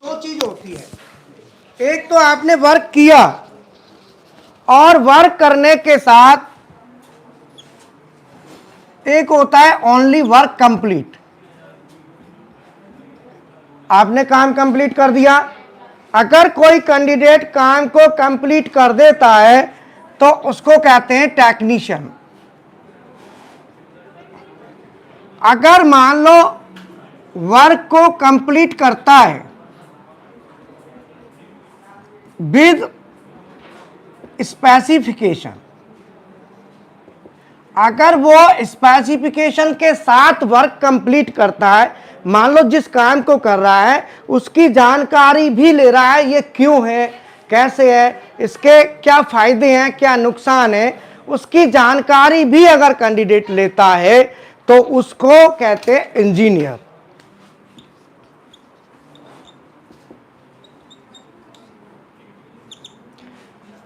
दो चीज होती है, एक तो आपने वर्क किया और वर्क करने के साथ एक होता है ओनली वर्क कंप्लीट। आपने काम कंप्लीट कर दिया। अगर कोई कैंडिडेट काम को कंप्लीट कर देता है तो उसको कहते हैं टेक्नीशियन। अगर मान लो वर्क को कंप्लीट करता है विद स्पेसिफिकेशन, अगर वो स्पेसिफिकेशन के साथ वर्क कंप्लीट करता है, मान लो जिस काम को कर रहा है उसकी जानकारी भी ले रहा है, ये क्यों है, कैसे है, इसके क्या फायदे हैं, क्या नुकसान है, उसकी जानकारी भी अगर कैंडिडेट लेता है तो उसको कहते हैं इंजीनियर।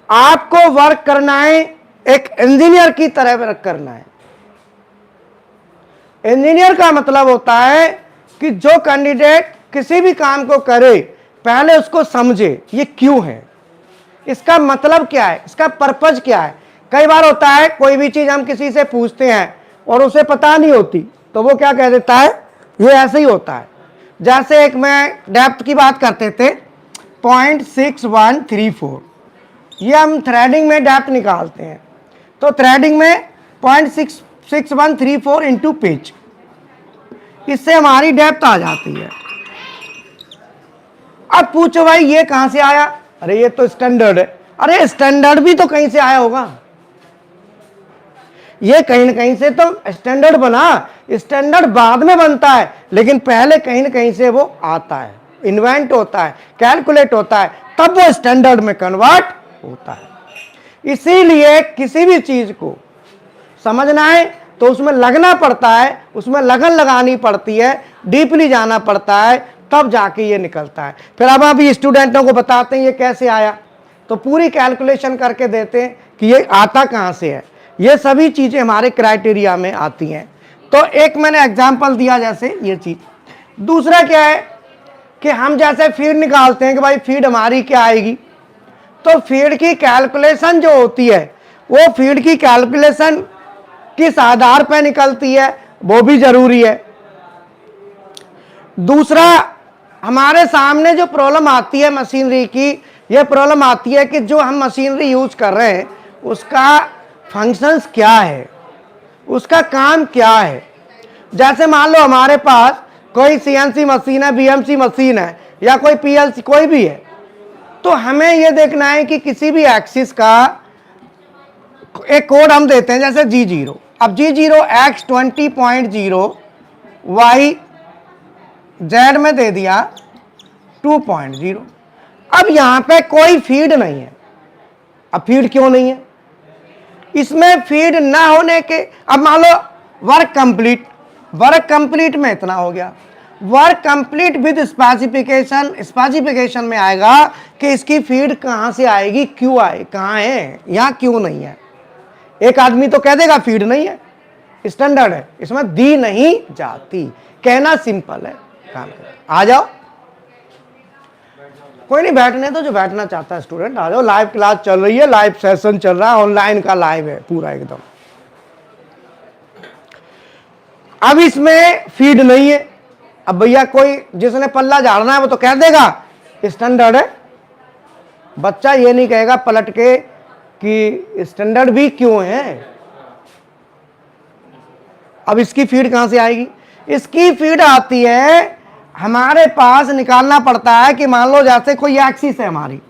आपको वर्क करना है एक इंजीनियर की तरह वर्क करना है। इंजीनियर का मतलब होता है कि जो कैंडिडेट किसी भी काम को करे पहले उसको समझे ये क्यों है, इसका मतलब क्या है, इसका पर्पज क्या है। कई बार होता है कोई भी चीज हम किसी से पूछते हैं और उसे पता नहीं होती तो वो क्या कह देता है, ये ऐसे ही होता है। जैसे एक मैं डेप्थ की बात करते थे 0.6134, ये हम थ्रेडिंग में डेप्थ निकालते हैं तो थ्रेडिंग में 0.6134 इंटू पिच, इससे हमारी डेप्थ आ जाती है। अब पूछो भाई ये कहां से आया, अरे ये तो स्टैंडर्ड है। अरे स्टैंडर्ड भी तो कहीं से आया होगा, ये कहीं ना कहीं से तो स्टैंडर्ड बना। स्टैंडर्ड बाद में बनता है लेकिन पहले कहीं ना कहीं से वो आता है, इन्वेंट होता है, कैलकुलेट होता है, तब वो स्टैंडर्ड में कन्वर्ट होता है। इसीलिए किसी भी चीज को समझना है तो उसमें लगना पड़ता है, उसमें लगन लगानी पड़ती है, डीपली जाना पड़ता है, तब जाके ये निकलता है। फिर अब अभी स्टूडेंटों को बताते हैं ये कैसे आया, तो पूरी कैलकुलेशन करके देते हैं कि ये आता कहाँ से है। ये सभी चीजें हमारे क्राइटेरिया में आती हैं। तो एक मैंने एग्जाम्पल दिया जैसे ये चीज। दूसरा क्या है कि हम जैसे फीड निकालते हैं कि भाई फीड हमारी क्या आएगी, तो फीड की कैलकुलेशन जो होती है वो फीड की कैलकुलेशन किस आधार पर निकलती है वो भी जरूरी है। दूसरा हमारे सामने जो प्रॉब्लम आती है मशीनरी की, ये प्रॉब्लम आती है कि जो हम मशीनरी यूज कर रहे हैं उसका फंक्शंस क्या है, उसका काम क्या है। जैसे मान लो हमारे पास कोई सीएनसी मशीन है, बीएमसी मशीन है या कोई पीएलसी कोई भी है, तो हमें यह देखना है कि किसी भी एक्सिस का एक कोड हम देते हैं जैसे G0। अब G0 X 20.0 Y Z में दे दिया 2.0। अब यहां पे कोई फीड नहीं है। अब फीड क्यों नहीं है, इसमें फीड ना होने के, अब मान लो वर्क कंप्लीट में इतना हो गया, work complete with specification, specification में आएगा कि इसकी फीड कहां से आएगी, क्यों आए, कहां है, यहां क्यों नहीं है। एक आदमी तो कह देगा फीड नहीं है, स्टैंडर्ड है, इसमें दी नहीं जाती। कहना सिंपल है, काम कर आ जाओ। कोई नहीं बैठने तो, जो बैठना चाहता है स्टूडेंट आ जाओ। लाइव क्लास चल रही है, लाइव सेशन चल रहा है, ऑनलाइन का लाइव है पूरा एकदम। अब इसमें फीड नहीं है। अब भैया कोई जिसने पल्ला झाड़ना है वो तो कह देगा स्टैंडर्ड है, बच्चा ये नहीं कहेगा पलट के कि स्टैंडर्ड भी क्यों है। अब इसकी फीड कहां से आएगी, इसकी फीड आती है हमारे पास, निकालना पड़ता है कि मान लो जैसे कोई एक्सिस है हमारी,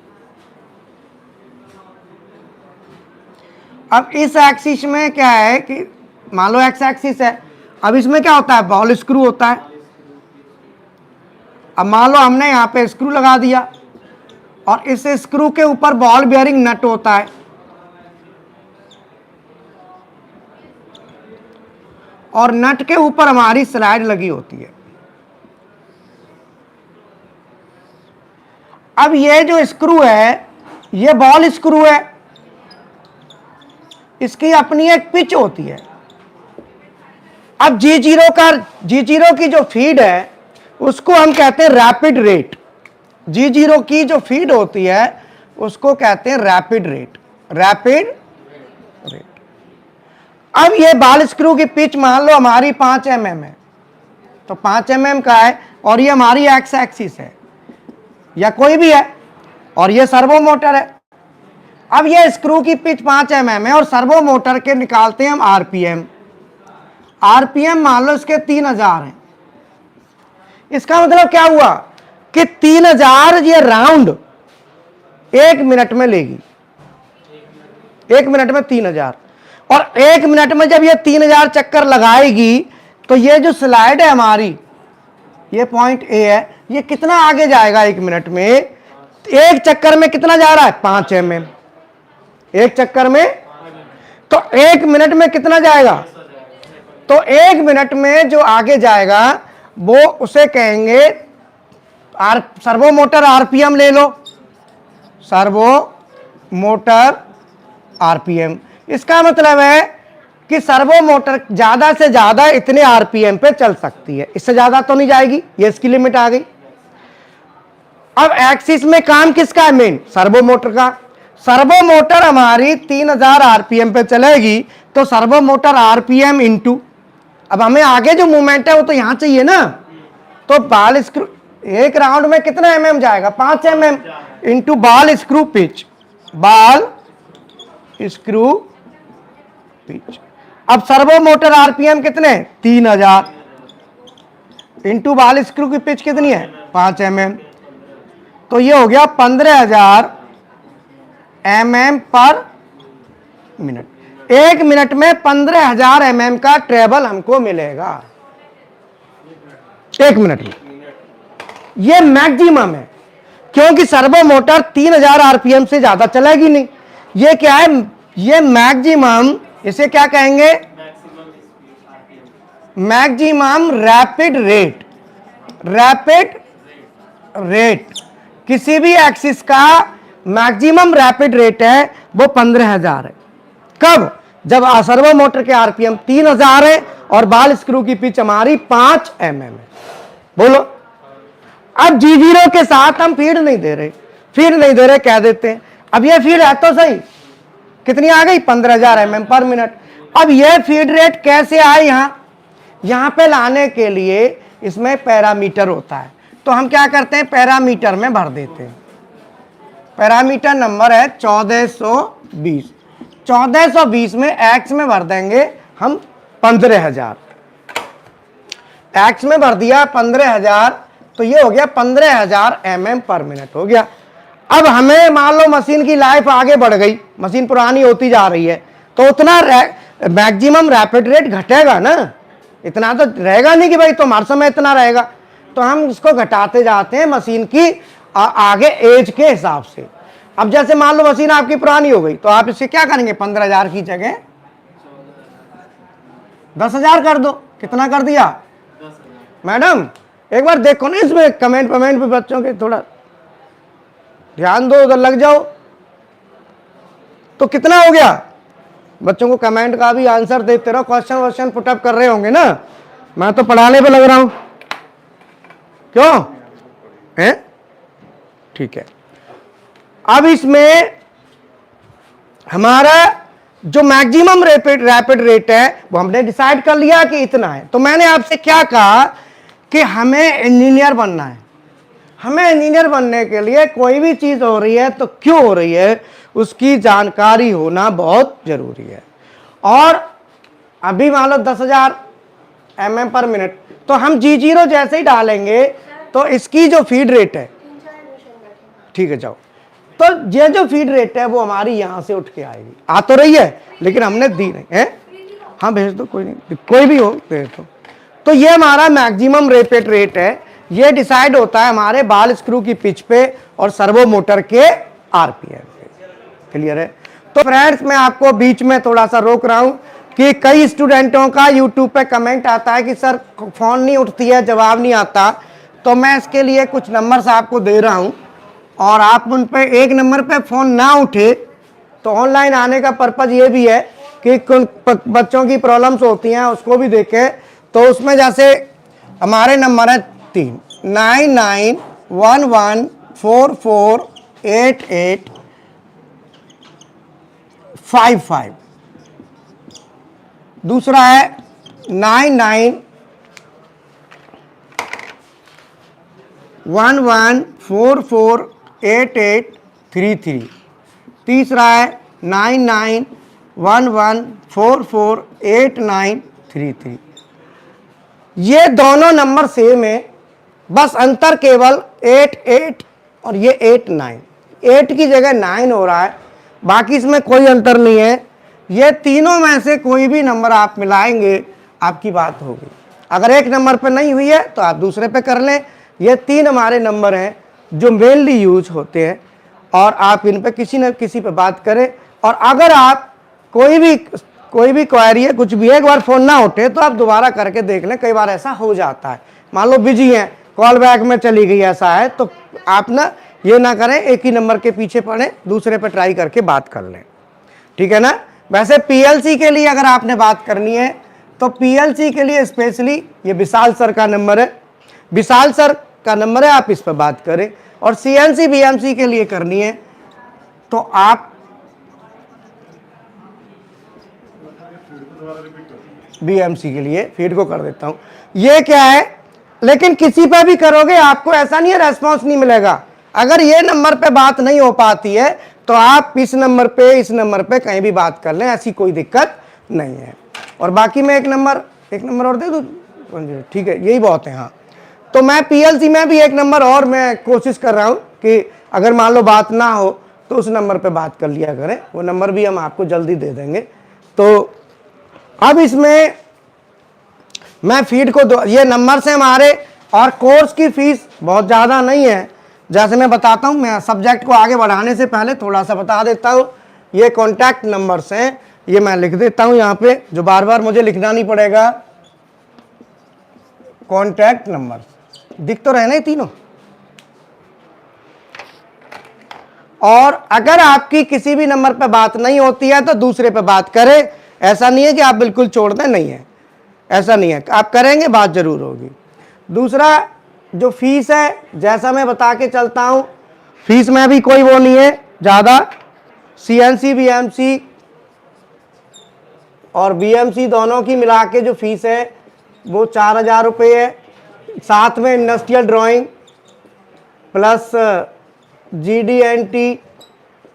अब इस एक्सिस में क्या है कि मान लो एक्स एक्सिस है, अब इसमें क्या होता है, बॉल स्क्रू होता है। अब मान लो हमने यहां पे स्क्रू लगा दिया और इस स्क्रू के ऊपर बॉल बेयरिंग नट होता है, और नट के ऊपर हमारी स्लाइड लगी होती है। अब ये जो स्क्रू है ये बॉल स्क्रू है, इसकी अपनी एक पिच होती है। अब G0 की जो फीड है उसको हम कहते हैं रैपिड रेट। G0 की जो फीड होती है उसको कहते हैं रैपिड रेट, रैपिड रेट। अब ये बाल स्क्रू की पिच मान लो हमारी 5 mm है, तो 5 mm का है और ये हमारी एक्स एक्सिस है या कोई भी है और ये सर्वो मोटर है। अब ये स्क्रू की पिच 5 mm है और सर्वो मोटर के निकालते हैं हम आरपीएम। आरपीएम मान लो इसके 3000 है। इसका मतलब क्या हुआ कि 3000 ये राउंड 1 मिनट में लेगी, 1 मिनट में 3000, और 1 मिनट में जब ये 3000 चक्कर लगाएगी तो ये जो स्लाइड है हमारी, ये पॉइंट ए है, ये कितना आगे जाएगा 1 मिनट में? एक चक्कर में कितना जा रहा है? 5 mm एक चक्कर में। तो 1 मिनट में कितना जाएगा? तो 1 मिनट में जो आगे जाएगा वो उसे कहेंगे सर्वो मोटर आरपीएम। ले लो सर्वो मोटर आरपीएम। इसका मतलब है कि सर्वो मोटर ज्यादा से ज्यादा इतने आरपीएम पे चल सकती है, इससे ज्यादा तो नहीं जाएगी, ये इसकी लिमिट आ गई। अब एक्सिस में काम किसका है? मेन सर्वो मोटर का। सर्वो मोटर हमारी 3000 आरपीएम पे चलेगी, तो सर्वो मोटर आरपीएम इंटू, अब हमें आगे जो मूवमेंट है वो तो यहां चाहिए ना, तो बाल स्क्रू एक राउंड में कितना mm जाएगा? 5 mm इंटू बाल स्क्रू पिच, बाल स्क्रू पिच। अब सर्वो मोटर आरपीएम कितने? 3000 इंटू बाल स्क्रू की पिच कितनी है? 5 mm, तो ये हो गया 15000 mm पर मिनट। 1 मिनट में 15000 mm का ट्रेवल हमको मिलेगा 1 मिनट में। ये मैक्सिमम है, क्योंकि सर्वो मोटर 3000 आरपीएम से ज्यादा चलेगी नहीं। ये क्या है? ये मैक्सिमम, इसे क्या कहेंगे? Maximum rapid rate. Rapid rate किसी भी एक्सिस का मैक्सिमम रैपिड रेट है वो 15000 है। कब? जब सर्वो मोटर के आरपीएम 3000 है और बाल स्क्रू की पिच हमारी 5 mm है। बोलो, अब G0 के साथ हम फीड नहीं दे रहे, फीड नहीं दे रहे कह देते हैं। अब ये फीड है तो सही, कितनी आ गई? 15000 mm पर मिनट। अब ये फीड रेट कैसे आए? यहां पे लाने के लिए इसमें पैरामीटर होता है, तो हम क्या करते हैं? पैरामीटर में भर देते हैं। पैरामीटर नंबर है 1420। 1420 में एक्स में भर देंगे हम 15000, एक्स में भर दिया 15000, तो ये हो गया 15000 mm पर मिनट हो गया। अब हमें मान लो मशीन की लाइफ आगे बढ़ गई, मशीन पुरानी होती जा रही है, तो उतना मैक्सिमम रैपिड रेट घटेगा ना, इतना तो रहेगा नहीं कि भाई तो हर समय इतना रहेगा, तो हम इसको घटाते जाते हैं मशीन की आगे एज के हिसाब से। अब जैसे मान लो मशीन आपकी पुरानी हो गई, तो आप इससे क्या करेंगे? 15000 की जगह 10000 कर दो। कितना कर दिया मैडम? एक बार देखो ना इसमें कमेंट पे बच्चों के थोड़ा ध्यान दो, उधर लग जाओ। तो कितना हो गया? बच्चों को कमेंट का भी आंसर देते रहो, क्वेश्चन पुटअप कर रहे होंगे ना, मैं तो पढ़ाने पे लग रहा हूं। क्यों है? ठीक है। अब इसमें हमारा जो मैक्सिमम रैपिड रेट है वो हमने डिसाइड कर लिया कि इतना है। तो मैंने आपसे क्या कहा कि हमें इंजीनियर बनना है। हमें इंजीनियर बनने के लिए कोई भी चीज हो रही है तो क्यों हो रही है उसकी जानकारी होना बहुत जरूरी है। और अभी मान लो 10000 mm पर मिनट, तो हम G0 जैसे ही डालेंगे तो इसकी जो फीड रेट है, ठीक है जाओ, तो ये जो फीड रेट है वो हमारी यहां से उठ के आएगी। आ तो रही है लेकिन हमने दी नहीं है। हाँ भेज दो, कोई नहीं, कोई भी हो भेज दो। तो ये हमारा मैक्सिमम रैपिड रेट है, ये डिसाइड होता है हमारे बाल स्क्रू की पिच पे और सर्वो मोटर के आरपीएम पे। क्लियर है? तो फ्रेंड्स मैं आपको बीच में थोड़ा सा रोक रहा हूं कि कई स्टूडेंटों का यूट्यूब पे कमेंट आता है कि सर फोन नहीं उठती है, जवाब नहीं आता, तो मैं इसके लिए कुछ नंबर्स आपको दे रहा हूं और आप उन पे एक नंबर पे फ़ोन ना उठे तो ऑनलाइन आने का पर्पज़ ये भी है कि बच्चों की प्रॉब्लम्स होती हैं उसको भी देखें। तो उसमें जैसे हमारे नंबर है 3 9911 448855। दूसरा है 9911448833। तीसरा है 9911448933। ये दोनों नंबर सेम है, बस अंतर केवल 88 और ये 89। 8 की जगह 9 हो रहा है, बाकी इसमें कोई अंतर नहीं है। ये तीनों में से कोई भी नंबर आप मिलाएंगे, आपकी बात होगी। अगर एक नंबर पे नहीं हुई है तो आप दूसरे पे कर लें। ये 3 हमारे नंबर हैं जो मेनली यूज होते हैं, और आप इन पे किसी न किसी पे बात करें। और अगर आप कोई भी क्वेरी है, कुछ भी है, एक बार फ़ोन ना उठे तो आप दोबारा करके देख लें। कई बार ऐसा हो जाता है, मान लो बिजी हैं, कॉल बैक में चली गई, ऐसा है, तो आप ना ये ना करें, एक ही नंबर के पीछे पड़े, दूसरे पे ट्राई करके बात कर लें, ठीक है ना। वैसे पीएलसी के लिए अगर आपने बात करनी है तो पीएलसी के लिए स्पेशली ये विशाल सर का नंबर है, विशाल सर का नंबर है, आप इस पर बात करें। और सीएनसी बीएमसी के लिए करनी है तो आप बीएमसी के लिए फीड को कर देता हूं। ये क्या है, लेकिन किसी पे भी करोगे आपको ऐसा नहीं है रेस्पॉन्स नहीं मिलेगा। अगर ये नंबर पे बात नहीं हो पाती है तो आप इस नंबर पे कहीं भी बात कर लें, ऐसी कोई दिक्कत नहीं है। और बाकी मैं एक नंबर और दे दूं, ठीक है, यही बहुत है। हाँ, तो मैं पीएलसी में भी एक नंबर और मैं कोशिश कर रहा हूं कि अगर मान लो बात ना हो तो उस नंबर पे बात कर लिया करें, वो नंबर भी हम आपको जल्दी दे देंगे। तो अब इसमें मैं फीड को ये नंबर से हमारे, और कोर्स की फीस बहुत ज़्यादा नहीं है। जैसे मैं बताता हूँ, मैं सब्जेक्ट को आगे बढ़ाने से पहले थोड़ा सा बता देता हूँ। ये कॉन्टैक्ट नंबर्स हैं, ये मैं लिख देता हूँ यहाँ पे, जो बार बार मुझे लिखना नहीं पड़ेगा। कॉन्टैक्ट नंबर दिख तो रहे ना ये तीनों। और अगर आपकी किसी भी नंबर पे बात नहीं होती है तो दूसरे पे बात करें। ऐसा नहीं है कि आप बिल्कुल छोड़ दें, नहीं है, ऐसा नहीं है, आप करेंगे बात जरूर होगी। दूसरा जो फीस है, जैसा मैं बता के चलता हूं, फीस में भी कोई वो नहीं है ज़्यादा। सीएनसी बीएमसी और बीएमसी दोनों की मिला के जो फीस है वो 4000 रुपये है। साथ में industrial drawing plus GD&T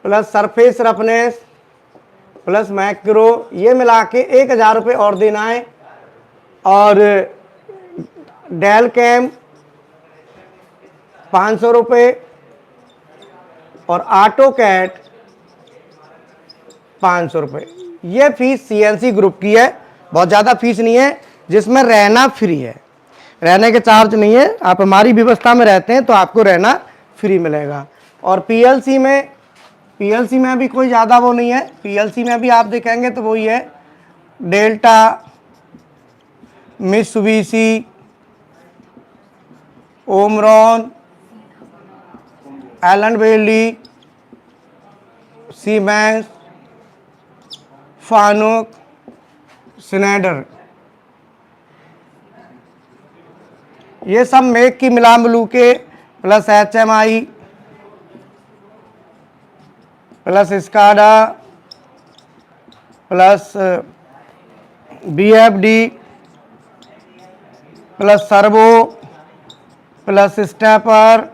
plus surface roughness plus macro, ये मिला के 1000 रुपये और देना है। और डेल कैम 500 रुपये और ऑटो कैट 500 रुपये। ये फीस सीएनसी ग्रुप की है, बहुत ज़्यादा फीस नहीं है, जिसमें रहना फ्री है, रहने के चार्ज नहीं है। आप हमारी व्यवस्था में रहते हैं तो आपको रहना फ्री मिलेगा। और पीएलसी में भी कोई ज़्यादा वो नहीं है। पीएलसी में भी आप देखेंगे तो वही है, डेल्टा, मित्सुबिशी, ओमरॉन, एलन बेली, सीमेंस, फानुक, स्नाइडर, ये सब मेक की मिला मिलू के plus HMI plus SCADA plus BFD plus servo plus stepper,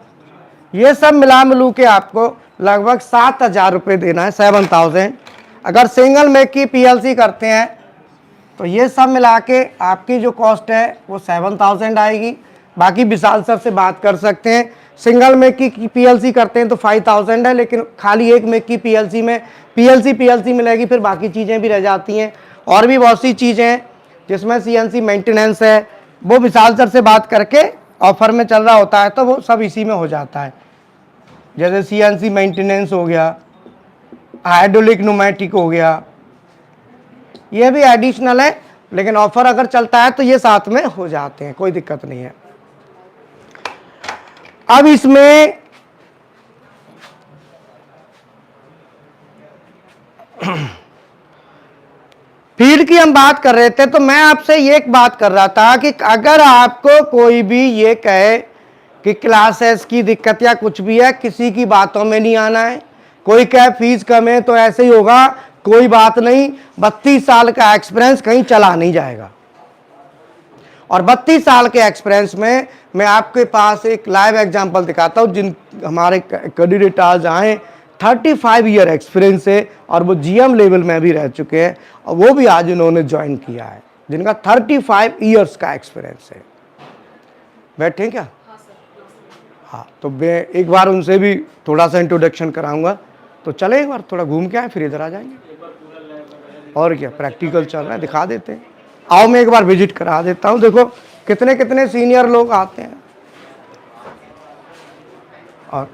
ये सब मिला मिलू के आपको लगभग 7000 रुपये देना है, 7000। अगर सिंगल मेक की पीएलसी करते हैं तो ये सब मिला के आपकी जो कॉस्ट है वो 7000 आएगी। बाकी विशाल सर से बात कर सकते हैं। सिंगल मेक की पीएलसी करते हैं तो 5000 है, लेकिन खाली एक मेक की पीएलसी में पीएलसी मिलेगी, फिर बाकी चीज़ें भी रह जाती हैं। और भी बहुत सी चीज़ें हैं जिसमें सीएनसी मेंटेनेंस है, वो विशाल सर से बात करके ऑफर में चल रहा होता है तो वो सब इसी में हो जाता है। जैसे सीएनसी मेंटेनेंस हो गया, हाइड्रोलिक न्यूमेटिक हो गया, ये भी एडिशनल है, लेकिन ऑफर अगर चलता है तो ये साथ में हो जाते हैं, कोई दिक्कत नहीं है। अब इसमें फीड की हम बात कर रहे थे, तो मैं आपसे ये एक बात कर रहा था कि अगर आपको कोई भी ये कहे कि क्लासेस की दिक्कत या कुछ भी है, किसी की बातों में नहीं आना है। कोई कहे फीस कम है तो ऐसे ही होगा, कोई बात नहीं। 32 साल का एक्सपीरियंस कहीं चला नहीं जाएगा। और 32 साल के एक्सपीरियंस में मैं आपके पास एक लाइव एग्जांपल दिखाता हूं, जिन हमारे कैंडिडेट आज आए 35 ईयर एक्सपीरियंस है और वो जीएम लेवल में भी रह चुके हैं, और वो भी आज इन्होंने ज्वाइन किया है, जिनका 35 ईयर्स का एक्सपीरियंस है। बैठे क्या? हाँ, तो मैं एक बार उनसे भी थोड़ा सा इंट्रोडक्शन कराऊंगा। तो चले एक बार थोड़ा घूम के आए, फिर इधर आ जाएंगे। और क्या, प्रैक्टिकल चल रहा है, दिखा देते हैं। आओ मैं एक बार विजिट करा देता हूं। देखो कितने कितने सीनियर लोग आते हैं और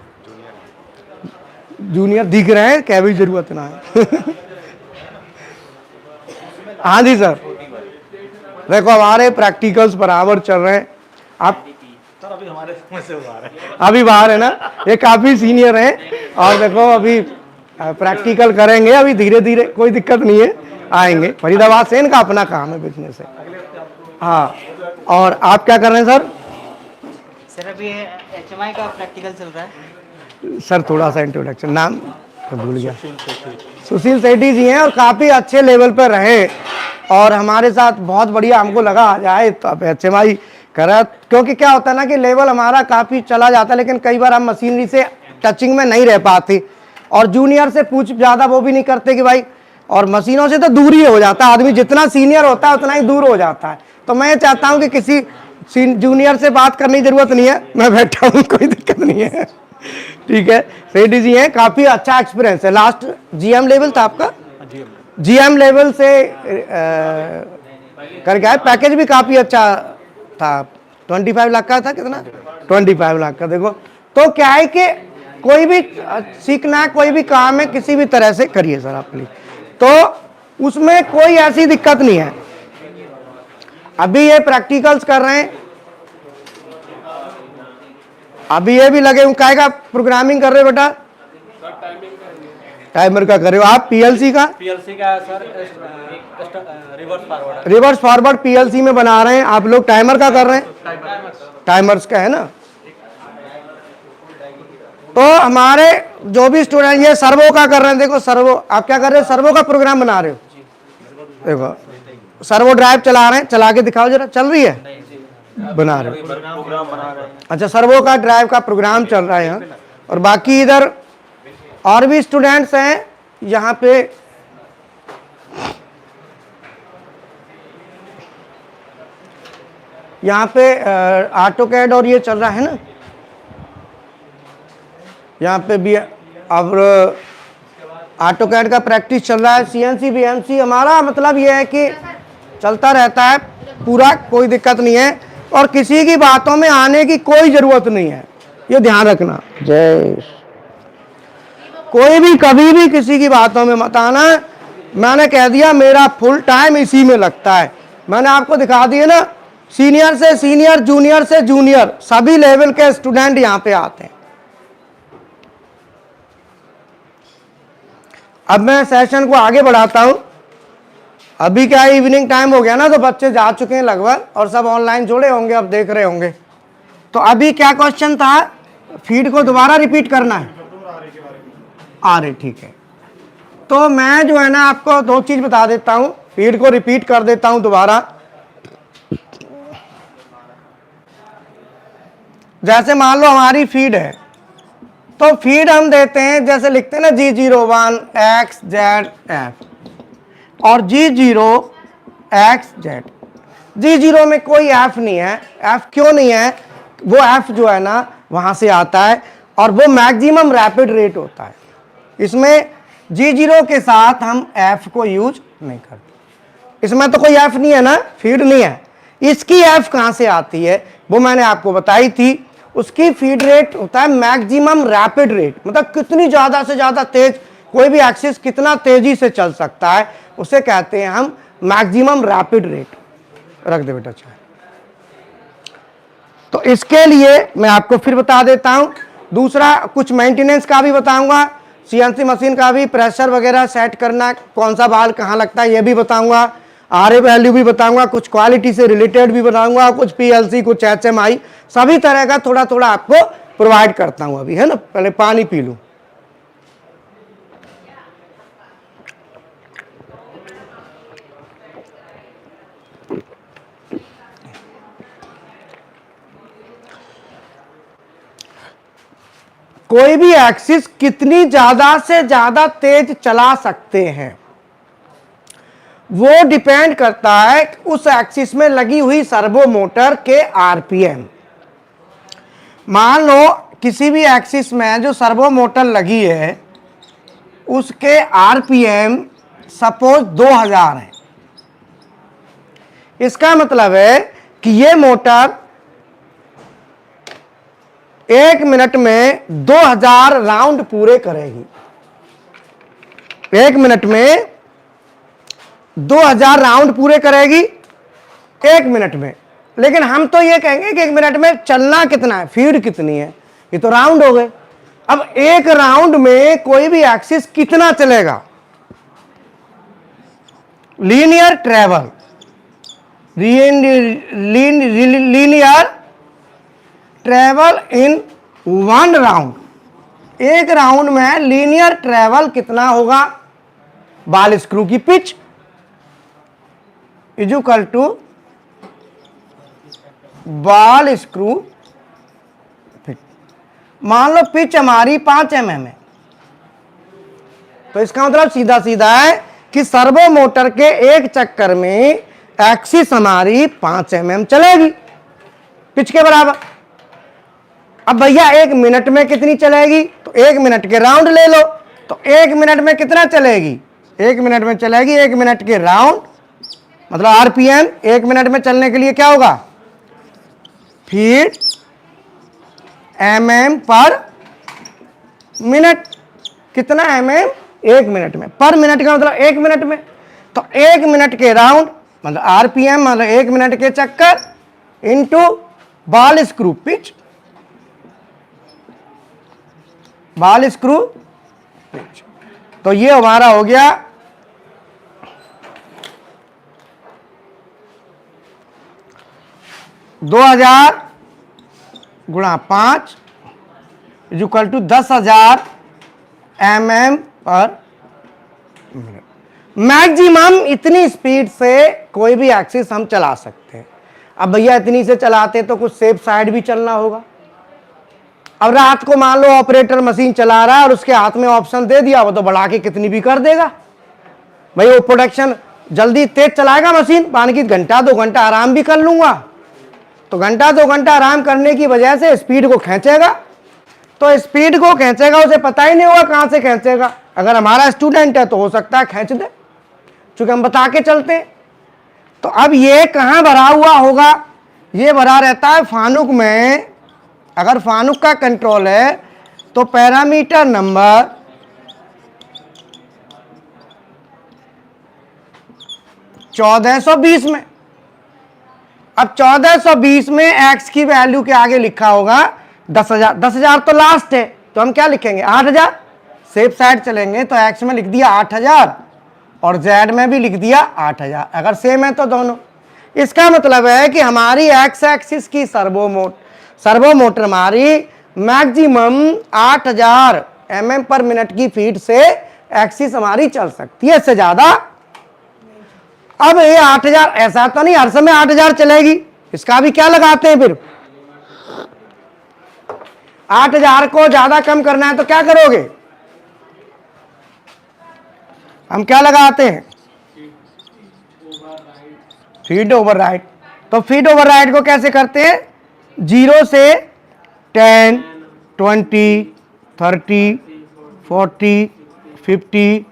जूनियर दिख रहे हैं, क्या भी जरूरत ना है। हाँ जी सर, देखो हमारे प्रैक्टिकल्स बराबर चल रहे हैं। आप सर अभी हमारे समझ से बाहर है। अभी बाहर है ना, ये काफी सीनियर हैं और देखो अभी प्रैक्टिकल करेंगे, अभी धीरे धीरे, कोई दिक्कत नहीं है, आएंगे। फरीदाबाद से इनका अपना काम है, बिजनेस है। हाँ, और आप क्या कर रहे हैं सर? सर अभी HMI का प्रैक्टिकल चल रहा है। सर थोड़ा सा इंट्रोडक्शन, नाम तो भूल गया। सुशील सेठी जी हैं और काफ़ी अच्छे लेवल पर रहे और हमारे साथ बहुत बढ़िया हमको लगा आ जाए तो अब HMI करा, क्योंकि क्या होता है ना कि लेवल हमारा काफ़ी चला जाता है, लेकिन कई बार हम मशीनरी से टचिंग में नहीं रह पाते और जूनियर से पूछ ज़्यादा वो भी नहीं करते कि भाई, और मशीनों से तो दूर ही हो जाता है आदमी, जितना सीनियर होता है उतना ही दूर हो जाता है। तो मैं चाहता हूँ कि किसी जूनियर से बात करने की जरूरत नहीं है, मैं बैठा हूँ, कोई दिक्कत नहीं है। ठीक है, सेठी जी हैं, काफ़ी अच्छा एक्सपीरियंस है। लास्ट जीएम लेवल था आपका? जीएम लेवल से करके आए, पैकेज भी काफ़ी अच्छा था। 25 लाख का था, कितना? 25 लाख का। देखो तो क्या है कि कोई भी सीखना है, कोई भी काम है, किसी भी तरह से करिए सर आप प्लीज, तो उसमें कोई ऐसी दिक्कत नहीं है। अभी ये प्रैक्टिकल्स कर रहे हैं, अभी ये भी लगे हुए, काय का प्रोग्रामिंग कर रहे हो बेटा? टाइमर का कर रहे हो आप? पीएलसी का सर रिवर्स फॉरवर्ड पीएलसी में बना रहे हैं आप लोग। टाइमर का कर रहे हैं? टाइमर्स का है ना। तो हमारे जो भी स्टूडेंट ये सर्वो का कर रहे हैं, देखो सर्वो, आप क्या कर रहे हो? सर्वो का प्रोग्राम बना रहे हो। देखो सर्वो ड्राइव चला रहे हैं, चला के दिखाओ जरा, चल रही है? बना रहे हो। अच्छा, सर्वो का ड्राइव का प्रोग्राम चल रहा है यहाँ, और बाकी इधर और भी स्टूडेंट्स हैं यहाँ पे। यहाँ पे ऑटोकैड और ये चल रहा है ना, यहाँ पे भी अब ऑटोकैड का प्रैक्टिस चल रहा है। सीएनसी बीएमसी हमारा मतलब ये है कि चलता रहता है पूरा, कोई दिक्कत नहीं है, और किसी की बातों में आने की कोई ज़रूरत नहीं है, ये ध्यान रखना। जय, कोई भी कभी भी किसी की बातों में मत आना। मैंने कह दिया मेरा फुल टाइम इसी में लगता है। मैंने आपको दिखा दिए ना, सीनियर से सीनियर, जूनियर से जूनियर, सभी लेवल के स्टूडेंट यहाँ पे आते हैं। अब मैं सेशन को आगे बढ़ाता हूँ। अभी क्या इवनिंग टाइम हो गया ना, तो बच्चे जा चुके हैं लगभग और सब ऑनलाइन जुड़े होंगे, अब देख रहे होंगे। तो अभी क्या क्वेश्चन था? फीड को दोबारा रिपीट करना है? आ रहे, ठीक है। तो मैं जो है ना आपको दो चीज बता देता हूं, फीड को रिपीट कर देता हूं दोबारा। जैसे मान लो हमारी फीड है, तो फीड हम देते हैं, जैसे लिखते हैं ना G01 XZF और G0 XZ। G0 में कोई F नहीं है। F क्यों नहीं है? वो F जो है ना वहां से आता है और वो मैक्सिमम रैपिड रेट होता है। इसमें G0 के साथ हम F को यूज नहीं करते। इसमें तो कोई F नहीं है ना, फीड नहीं है। इसकी F कहां से आती है वो मैंने आपको बताई थी। उसकी फीड रेट होता है मैक्सिमम रैपिड रेट, मतलब कितनी ज्यादा से ज्यादा तेज कोई भी एक्सिस कितना तेजी से चल सकता है, उसे कहते हैं हम मैक्सिमम रैपिड रेट। रख दे बेटा चाहे। तो इसके लिए मैं आपको फिर बता देता हूं। दूसरा कुछ मेंटेनेंस का भी बताऊंगा, सीएनसी मशीन का भी, प्रेशर वगैरह सेट करना, कौन सा बाल कहां लगता है ये भी बताऊंगा। आरए वैल्यू भी बताऊंगा, कुछ क्वालिटी से रिलेटेड भी बताऊंगा, कुछ पीएलसी, कुछ एचएमआई, सभी तरह का थोड़ा थोड़ा आपको प्रोवाइड करता हूं अभी, है ना। पहले पानी पी लूं। कोई भी एक्सिस कितनी ज्यादा से ज्यादा तेज चला सकते हैं वो डिपेंड करता है उस एक्सिस में लगी हुई सर्वो मोटर के आरपीएम। मान लो किसी भी एक्सिस में जो सर्वो मोटर लगी है उसके आरपीएम सपोज 2000 है। इसका मतलब है कि ये मोटर 1 मिनट में 2000 राउंड पूरे करेगी। 1 मिनट में 2000 राउंड पूरे करेगी 1 मिनट में। लेकिन हम तो ये कहेंगे कि 1 मिनट में चलना कितना है, फीड कितनी है, ये तो राउंड हो गए। अब एक राउंड में कोई भी एक्सिस कितना चलेगा, linear travel, linear travel in 1 round. एक राउंड में लीनियर ट्रेवल कितना होगा, बॉल स्क्रू की pitch is equal to ball screw pitch. मान लो पिच हमारी 5 mm है, तो इसका मतलब सीधा सीधा है कि सर्वो मोटर के एक चक्कर में एक्सिस हमारी 5 mm चलेगी पिच के बराबर। अब भैया 1 मिनट में कितनी चलेगी, तो 1 मिनट के राउंड ले लो, तो 1 मिनट में कितना चलेगी, 1 मिनट में चलेगी 1 मिनट के राउंड, मतलब आरपीएम 1 मिनट में चलने के लिए क्या होगा, फीट mm पर मिनट। कितना mm, 1 मिनट में, पर मिनट का मतलब 1 मिनट में। तो 1 मिनट के राउंड मतलब आरपीएम मतलब 1 मिनट के चक्कर into ball screw pitch, ball screw pitch. तो ये हमारा हो गया 2000 गुणा 5 इज इक्वल टू 10,000 mm पर मिनट। मैक्सिमम इतनी स्पीड से कोई भी एक्सिस हम चला सकते हैं। अब भैया इतनी से चलाते तो कुछ सेफ साइड भी चलना होगा। अब रात को मान लो ऑपरेटर मशीन चला रहा है और उसके हाथ में ऑप्शन दे दिया, वो तो बढ़ा के कितनी भी कर देगा। भाई वो प्रोडक्शन जल्दी तेज चलाएगा मशीन, मान की घंटा 2 घंटा आराम भी कर लूंगा, तो घंटा 2 घंटा आराम करने की वजह से स्पीड को खींचेगा। तो स्पीड को खींचेगा, उसे पता ही नहीं होगा कहां से खींचेगा। अगर हमारा स्टूडेंट है तो हो सकता है खींच दे, चूंकि हम बता के चलते हैं। तो अब ये कहां भरा हुआ होगा, ये भरा रहता है फानुक में। अगर फानुक का कंट्रोल है तो पैरामीटर नंबर 1420 में। अब 1420 में x की वैल्यू के आगे लिखा होगा 10,000। 10,000 तो लास्ट है, तो हम क्या लिखेंगे 8,000। सेफ साइड चलेंगे तो x में लिख दिया 8,000 और z में भी लिख दिया 8,000। अगर सेम है तो दोनों। इसका मतलब है कि हमारी x एक्सिस की सर्वो मोटर हमारी मैक्सिमम 8,000 mm पर मिनट की फीट से एक्सिस हमारी चल सकती है, इससे ज्यादा। अब ये 8,000 ऐसा तो नहीं हर समय 8,000 चलेगी, इसका भी क्या लगाते हैं फिर। 8,000 को ज्यादा कम करना है तो क्या करोगे, हम क्या लगाते हैं, फीड ओवरराइड। तो फीड ओवरराइड को कैसे करते हैं, 0 से 10, 20, 30, 40, 50,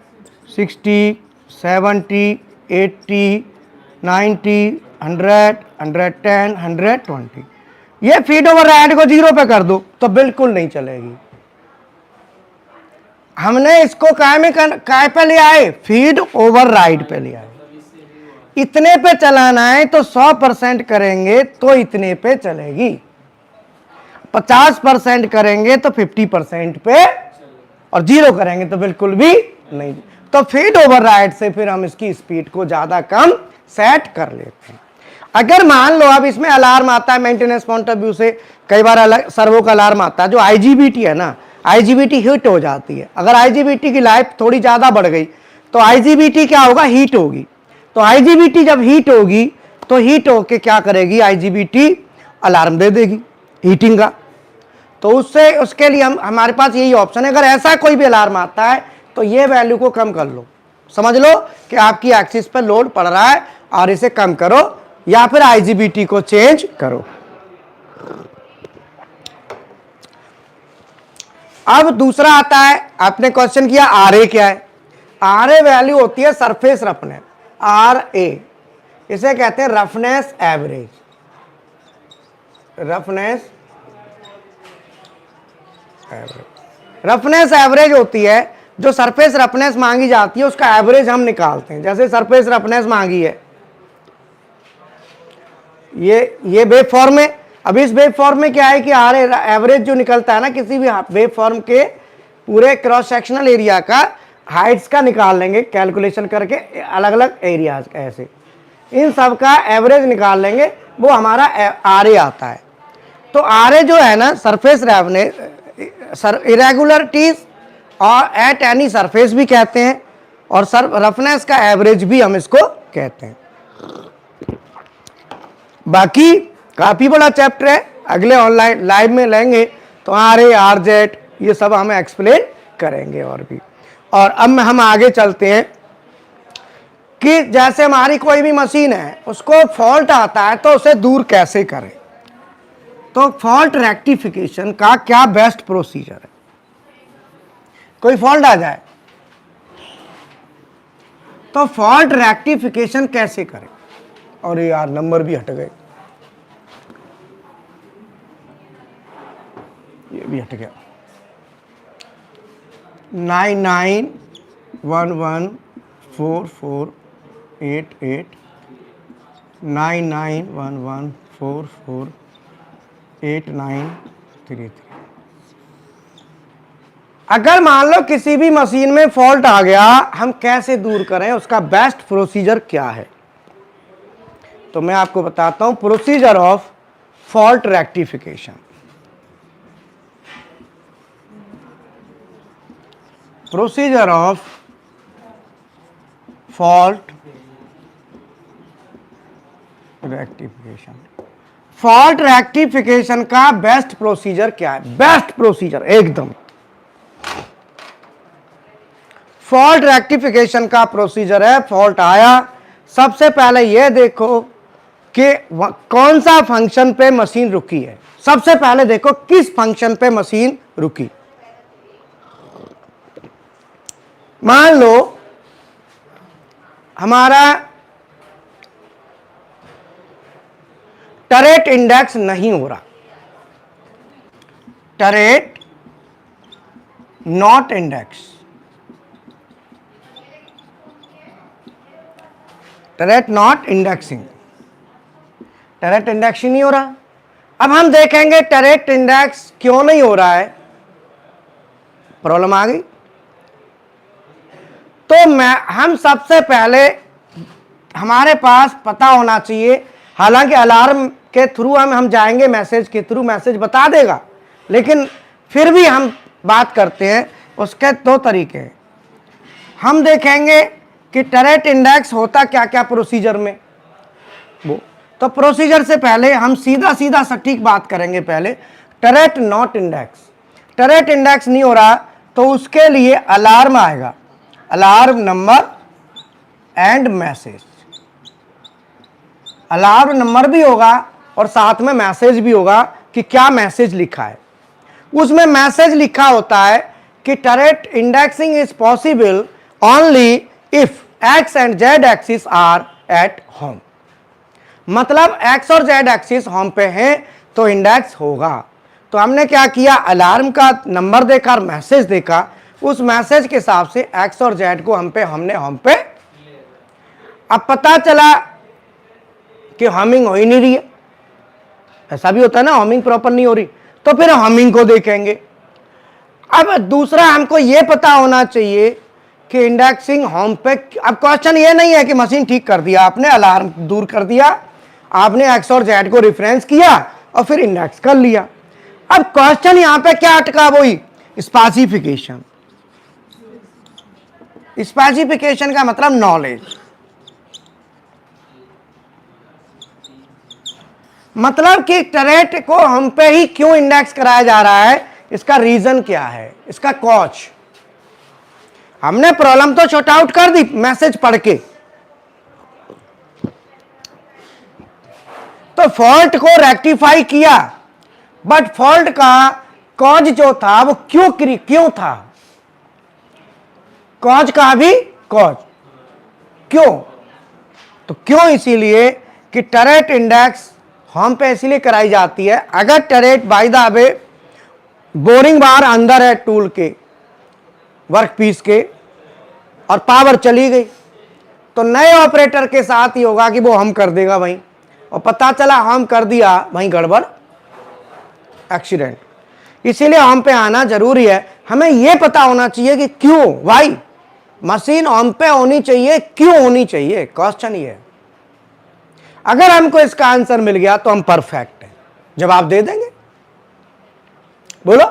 60, 70, 80, 90, 100, 110, 120। ये फीड ओवरराइड को 0 पे कर दो तो बिल्कुल नहीं चलेगी। हमने इसको काय पे ले आए, फीड ओवरराइड पे ले आए। इतने पे चलाना है तो 100% करेंगे तो इतने पे चलेगी, 50% करेंगे तो 50% पे, और 0 करेंगे तो बिल्कुल भी नहीं। तो फीड ओवरराइड से फिर हम इसकी स्पीड को ज्यादा कम सेट कर लेते हैं। अगर मान लो अब इसमें अलार्म आता है मेंटेनेंस पॉइंट ऑफ व्यू से, कई बार अलग सर्वो का अलार्म आता है, जो आईजीबीटी है ना, आईजीबीटी हीट हो जाती है। अगर आईजीबीटी की लाइफ थोड़ी ज़्यादा बढ़ गई तो आईजीबीटी क्या होगा, हीट होगी। तो आईजीबीटी जब हीट होगी तो हीट होके क्या करेगी, आईजीबीटी अलार्म दे देगी हीटिंग का। तो उससे उसके लिए हमारे पास यही ऑप्शन है, अगर ऐसा कोई भी अलार्म आता है तो ये वैल्यू को कम कर लो, समझ लो कि आपकी एक्सिस पर लोड पड़ रहा है और इसे कम करो या फिर आईजीबीटी को चेंज करो। अब दूसरा आता है, आपने क्वेश्चन किया आरए क्या है। आरए वैल्यू होती है सरफेस रफनेस, आरए इसे कहते हैं रफनेस एवरेज। रफनेस एवरेज होती है जो सरफेस रफनेस मांगी जाती है, उसका एवरेज हम निकालते हैं। जैसे सरफेस रफनेस मांगी है, ये वेव फॉर्म है। अब इस वेव फॉर्म में क्या है कि आर एवरेज जो निकलता है ना, किसी भी वेव फॉर्म के पूरे क्रॉस सेक्शनल एरिया का हाइट्स का निकाल लेंगे कैलकुलेशन करके, अलग अलग एरियाज ऐसे इन सब का एवरेज निकाल लेंगे, वो हमारा आर आता है। तो आर जो है ना, सरफेस रफनेस, इरेगुलरिटीज और एट एनी सरफेस भी कहते हैं, और रफनेस का एवरेज भी हम इसको कहते हैं। बाकी काफी बड़ा चैप्टर है, अगले ऑनलाइन लाइव में लेंगे तो आरए आरजेड ये सब हम एक्सप्लेन करेंगे और भी। और अब हम आगे चलते हैं कि जैसे हमारी कोई भी मशीन है, उसको फॉल्ट आता है तो उसे दूर कैसे करें। तो फॉल्ट रेक्टिफिकेशन का क्या बेस्ट प्रोसीजर है। कोई फॉल्ट आ जाए तो फॉल्ट रेक्टिफिकेशन कैसे करें। और यार नंबर भी हट गए, ये भी हट गया। 99114488 9911448933। अगर मान लो किसी भी मशीन में फॉल्ट आ गया, हम कैसे दूर करें, उसका बेस्ट प्रोसीजर क्या है। तो मैं आपको बताता हूं procedure of fault rectification. Procedure of fault rectification. Fault rectification का बेस्ट प्रोसीजर क्या है। बेस्ट प्रोसीजर एकदम फॉल्ट रेक्टिफिकेशन का प्रोसीजर है, फॉल्ट आया, सबसे पहले यह देखो कि कौन सा फंक्शन पे मशीन रुकी है। सबसे पहले देखो किस फंक्शन पे मशीन रुकी। मान लो हमारा टरेट इंडेक्स नहीं हो रहा, turret not index, turret not indexing, turret indexing नहीं हो रहा। अब हम देखेंगे टरेट इंडेक्स क्यों नहीं हो रहा है, प्रॉब्लम आ गई। तो हम सबसे पहले हमारे पास पता होना चाहिए, हालांकि अलार्म के थ्रू हम जाएंगे, मैसेज के थ्रू मैसेज बता देगा, लेकिन फिर भी हम बात करते हैं। उसके दो तरीके हैं। हम देखेंगे कि टरेट इंडेक्स होता क्या क्या प्रोसीजर में, वो तो प्रोसीजर से पहले हम सीधा सटीक बात करेंगे। पहले turret not index, turret index नहीं हो रहा तो उसके लिए अलार्म आएगा, alarm number and message. Alarm number भी होगा और साथ में मैसेज भी होगा कि क्या मैसेज लिखा है। उसमें मैसेज लिखा होता है कि turret indexing is possible only if X and Z axis are at home. मतलब एक्स और जेड एक्सिस होम पे हैं तो इंडेक्स होगा। तो हमने क्या किया, अलार्म का नंबर देखा और मैसेज देखा, उस मैसेज के हिसाब से एक्स और जेड को हमने होम पे। अब पता चला कि हमिंग हो ही नहीं रही है, ऐसा भी होता है ना, हमिंग प्रॉपर नहीं हो रही, तो फिर हमिंग को देखेंगे। अब दूसरा हमको यह पता होना चाहिए कि इंडेक्सिंग होम पे, अब क्वेश्चन ये नहीं है कि मशीन ठीक कर दिया आपने, अलार्म दूर कर दिया आपने, एक्स और जेड को रेफरेंस किया और फिर इंडेक्स कर लिया। अब क्वेश्चन यहां पे क्या अटका, वही स्पेसिफिकेशन। स्पेसिफिकेशन का मतलब नॉलेज, मतलब कि टरेट को हम पे ही क्यों इंडेक्स कराया जा रहा है, इसका रीजन क्या है, इसका कॉज। हमने प्रॉब्लम तो शॉर्ट आउट कर दी मैसेज पढ़ के, तो फॉल्ट को रेक्टिफाई किया, बट फॉल्ट का कॉज जो था वो क्यों था, कॉज का भी कॉज क्यों, तो क्यों इसीलिए कि टरेट इंडेक्स होम पे इसीलिए कराई जाती है, अगर turret by the way boring bar अंदर है टूल के वर्क पीस के और पावर चली गई, तो नए ऑपरेटर के साथ ही होगा कि वो हम कर देगा वहीं, और पता चला हम कर दिया वहीं गड़बड़, एक्सीडेंट। इसीलिए हम पे आना जरूरी है। हमें यह पता होना चाहिए कि क्यों, वाई मशीन हम पे होनी चाहिए, क्यों होनी चाहिए, क्वेश्चन ये है। अगर हमको इसका आंसर मिल गया तो हम परफेक्ट हैं, जवाब दे देंगे। बोलो,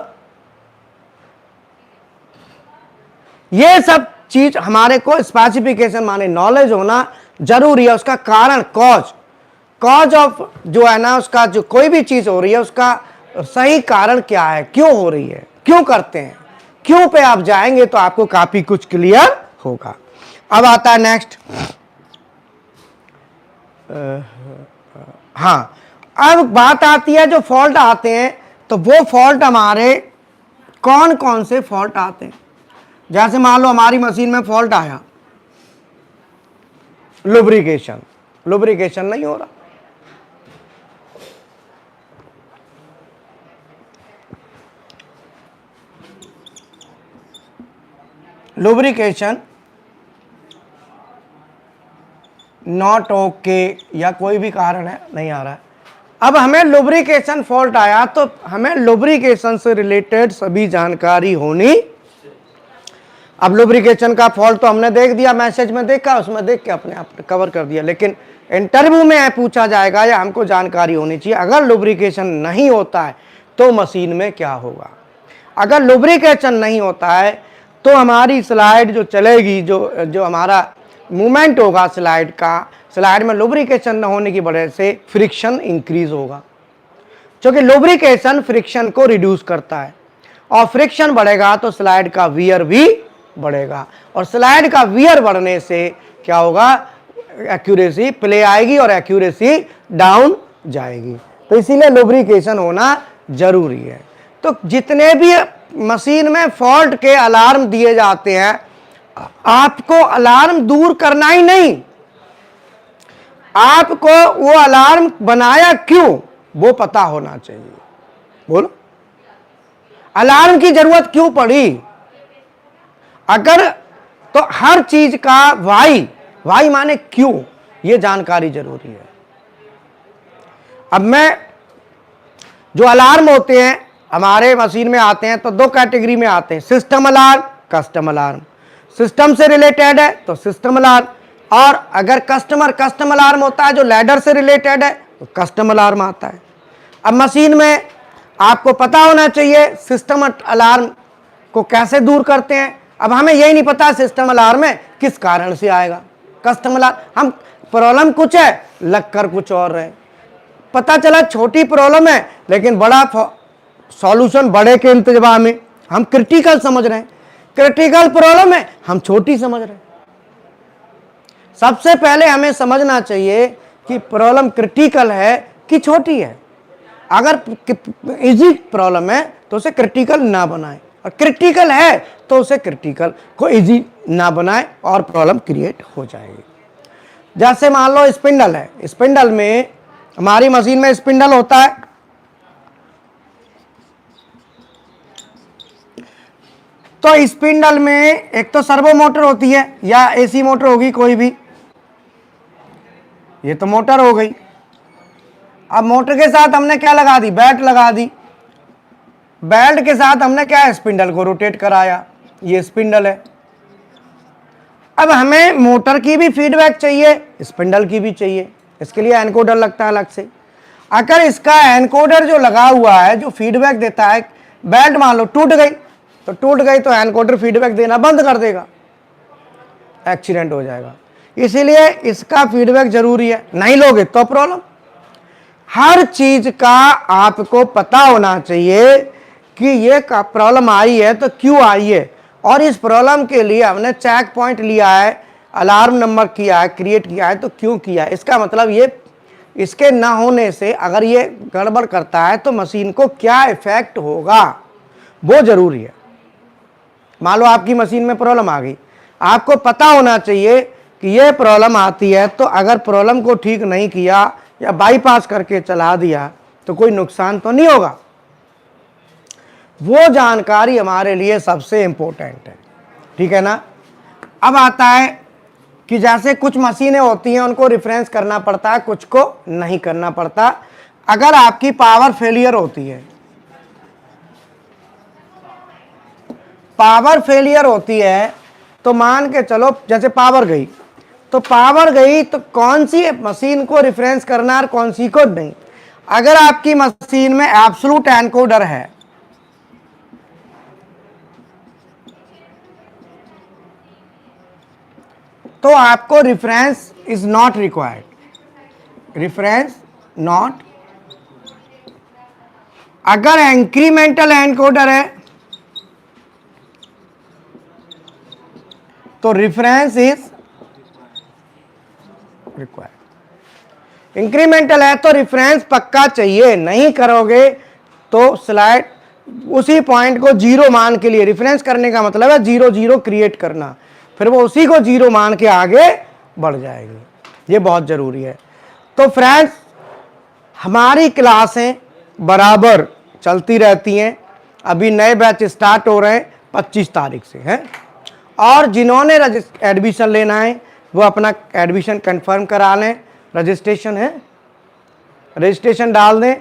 ये सब चीज हमारे को स्पेसिफिकेशन माने नॉलेज होना जरूरी है। उसका कारण कॉज ऑफ जो है ना, उसका जो कोई भी चीज हो रही है उसका सही कारण क्या है, क्यों हो रही है, क्यों करते हैं, क्यों पे आप जाएंगे तो आपको काफी कुछ क्लियर होगा। अब आता है नेक्स्ट, हाँ, अब बात आती है जो फॉल्ट आते हैं, तो वो फॉल्ट हमारे कौन कौन से फॉल्ट आते हैं। जैसे मान लो हमारी मशीन में फॉल्ट आया, लुब्रिकेशन नहीं हो रहा, लुब्रिकेशन नॉट ओके या कोई भी कारण है नहीं आ रहा है। अब हमें लुब्रिकेशन फॉल्ट आया तो हमें लुब्रिकेशन से रिलेटेड सभी जानकारी होनी। अब लुब्रिकेशन का फॉल्ट तो हमने देख दिया, मैसेज में देखा, उसमें देख के अपने आप कवर कर दिया, लेकिन इंटरव्यू में पूछा जाएगा या हमको जानकारी होनी चाहिए अगर लुब्रिकेशन नहीं होता है तो मशीन में क्या होगा। अगर लुब्रिकेशन नहीं होता है तो हमारी स्लाइड जो चलेगी, जो हमारा मूवमेंट होगा स्लाइड का, स्लाइड में लुब्रिकेशन न होने की वजह से फ्रिक्शन इंक्रीज होगा, क्योंकि लुब्रिकेशन फ्रिक्शन को रिड्यूस करता है, और फ्रिक्शन बढ़ेगा तो स्लाइड का वियर भी बढ़ेगा, और स्लाइड का वियर बढ़ने से क्या होगा, एक्यूरेसी प्ले आएगी और एक्यूरेसी डाउन जाएगी। तो इसीलिए लुब्रिकेशन होना जरूरी है। तो जितने भी मशीन में फॉल्ट के अलार्म दिए जाते हैं, आपको अलार्म दूर करना ही नहीं, आपको वो अलार्म बनाया क्यों वो पता होना चाहिए। बोलो, अलार्म की जरूरत क्यों पड़ी, अगर तो हर चीज का वाई माने क्यों, ये जानकारी जरूरी है। अब मैं जो अलार्म होते हैं हमारे मशीन में आते हैं तो दो कैटेगरी में आते हैं, system alarm, custom alarm. System से रिलेटेड है तो सिस्टम अलार्म, और अगर कस्टम अलार्म होता है जो लैडर से रिलेटेड है तो कस्टम अलार्म आता है। अब मशीन में आपको पता होना चाहिए सिस्टम अलार्म को कैसे दूर करते हैं। अब हमें यही नहीं पता सिस्टम अलार्म में किस कारण से आएगा, कस्टम अलार्म हम प्रॉब्लम कुछ है लग कर कुछ और रहे, पता चला छोटी प्रॉब्लम है लेकिन बड़ा सॉल्यूशन बड़े के इंतजाम में, हम क्रिटिकल समझ रहे हैं, क्रिटिकल प्रॉब्लम है हम छोटी समझ रहे हैं। सबसे पहले हमें समझना चाहिए कि प्रॉब्लम क्रिटिकल है कि छोटी है। अगर इजी प्रॉब्लम है तो उसे क्रिटिकल ना बनाएं, और क्रिटिकल है तो उसे क्रिटिकल को इजी ना बनाएं और प्रॉब्लम क्रिएट हो जाएगी। जैसे मान लो स्पिंडल है, स्पिंडल में हमारी मशीन में स्पिंडल होता है, तो स्पिंडल में एक तो सर्वो मोटर होती है या एसी मोटर होगी कोई भी, ये तो मोटर हो गई। अब मोटर के साथ हमने क्या लगा दी, बेल्ट लगा दी, बेल्ट के साथ हमने क्या स्पिंडल को रोटेट कराया, ये स्पिंडल है। अब हमें मोटर की भी फीडबैक चाहिए, स्पिंडल की भी चाहिए, इसके लिए एनकोडर लगता है अलग से। अगर इसका एनकोडर जो लगा हुआ है जो फीडबैक देता है, बेल्ट मान लो टूट गई तो एनकोडर फीडबैक देना बंद कर देगा, एक्सीडेंट हो जाएगा। इसीलिए इसका फीडबैक जरूरी है, नहीं लोगे तो प्रॉब्लम। हर चीज का आपको पता होना चाहिए कि ये प्रॉब्लम आई है तो क्यों आई है, और इस प्रॉब्लम के लिए हमने चेक पॉइंट लिया है, अलार्म नंबर किया है, क्रिएट किया है, तो क्यों किया है। इसका मतलब ये इसके ना होने से अगर ये गड़बड़ करता है तो मशीन को क्या इफेक्ट होगा वो जरूरी है। मान लो आपकी मशीन में प्रॉब्लम आ गई, आपको पता होना चाहिए कि ये प्रॉब्लम आती है, तो अगर प्रॉब्लम को ठीक नहीं किया या बाईपास करके चला दिया तो कोई नुकसान तो नहीं होगा। वो जानकारी हमारे लिए सबसे इंपॉर्टेंट है, ठीक है ना। अब आता है कि जैसे कुछ मशीनें होती हैं उनको रेफरेंस करना पड़ता है, कुछ को नहीं करना पड़ता। अगर आपकी पावर फेलियर होती है, पावर फेलियर होती है तो मान के चलो जैसे पावर गई तो कौन सी मशीन को रेफरेंस करना और कौन सी को नहीं। अगर आपकी मशीन में एब्सोल्यूट एनकोडर है तो आपको reference is not required, reference not. अगर इंक्रीमेंटल एनकोडर है तो रेफरेंस इज रिक्वायर्ड। इंक्रीमेंटल है तो रेफरेंस पक्का चाहिए, नहीं करोगे तो स्लाइड उसी पॉइंट को जीरो मान के लिए, रेफरेंस करने का मतलब है 0 0 क्रिएट करना, फिर वो उसी को 0 मान के आगे बढ़ जाएगी, ये बहुत जरूरी है। तो फ्रेंड्स हमारी क्लासें बराबर चलती रहती हैं, अभी नए बैच स्टार्ट हो रहे हैं 25 तारीख से हैं, और जिन्होंने एडमिशन लेना है वो अपना एडमिशन कंफर्म करा लें, रजिस्ट्रेशन है, रजिस्ट्रेशन डाल दें,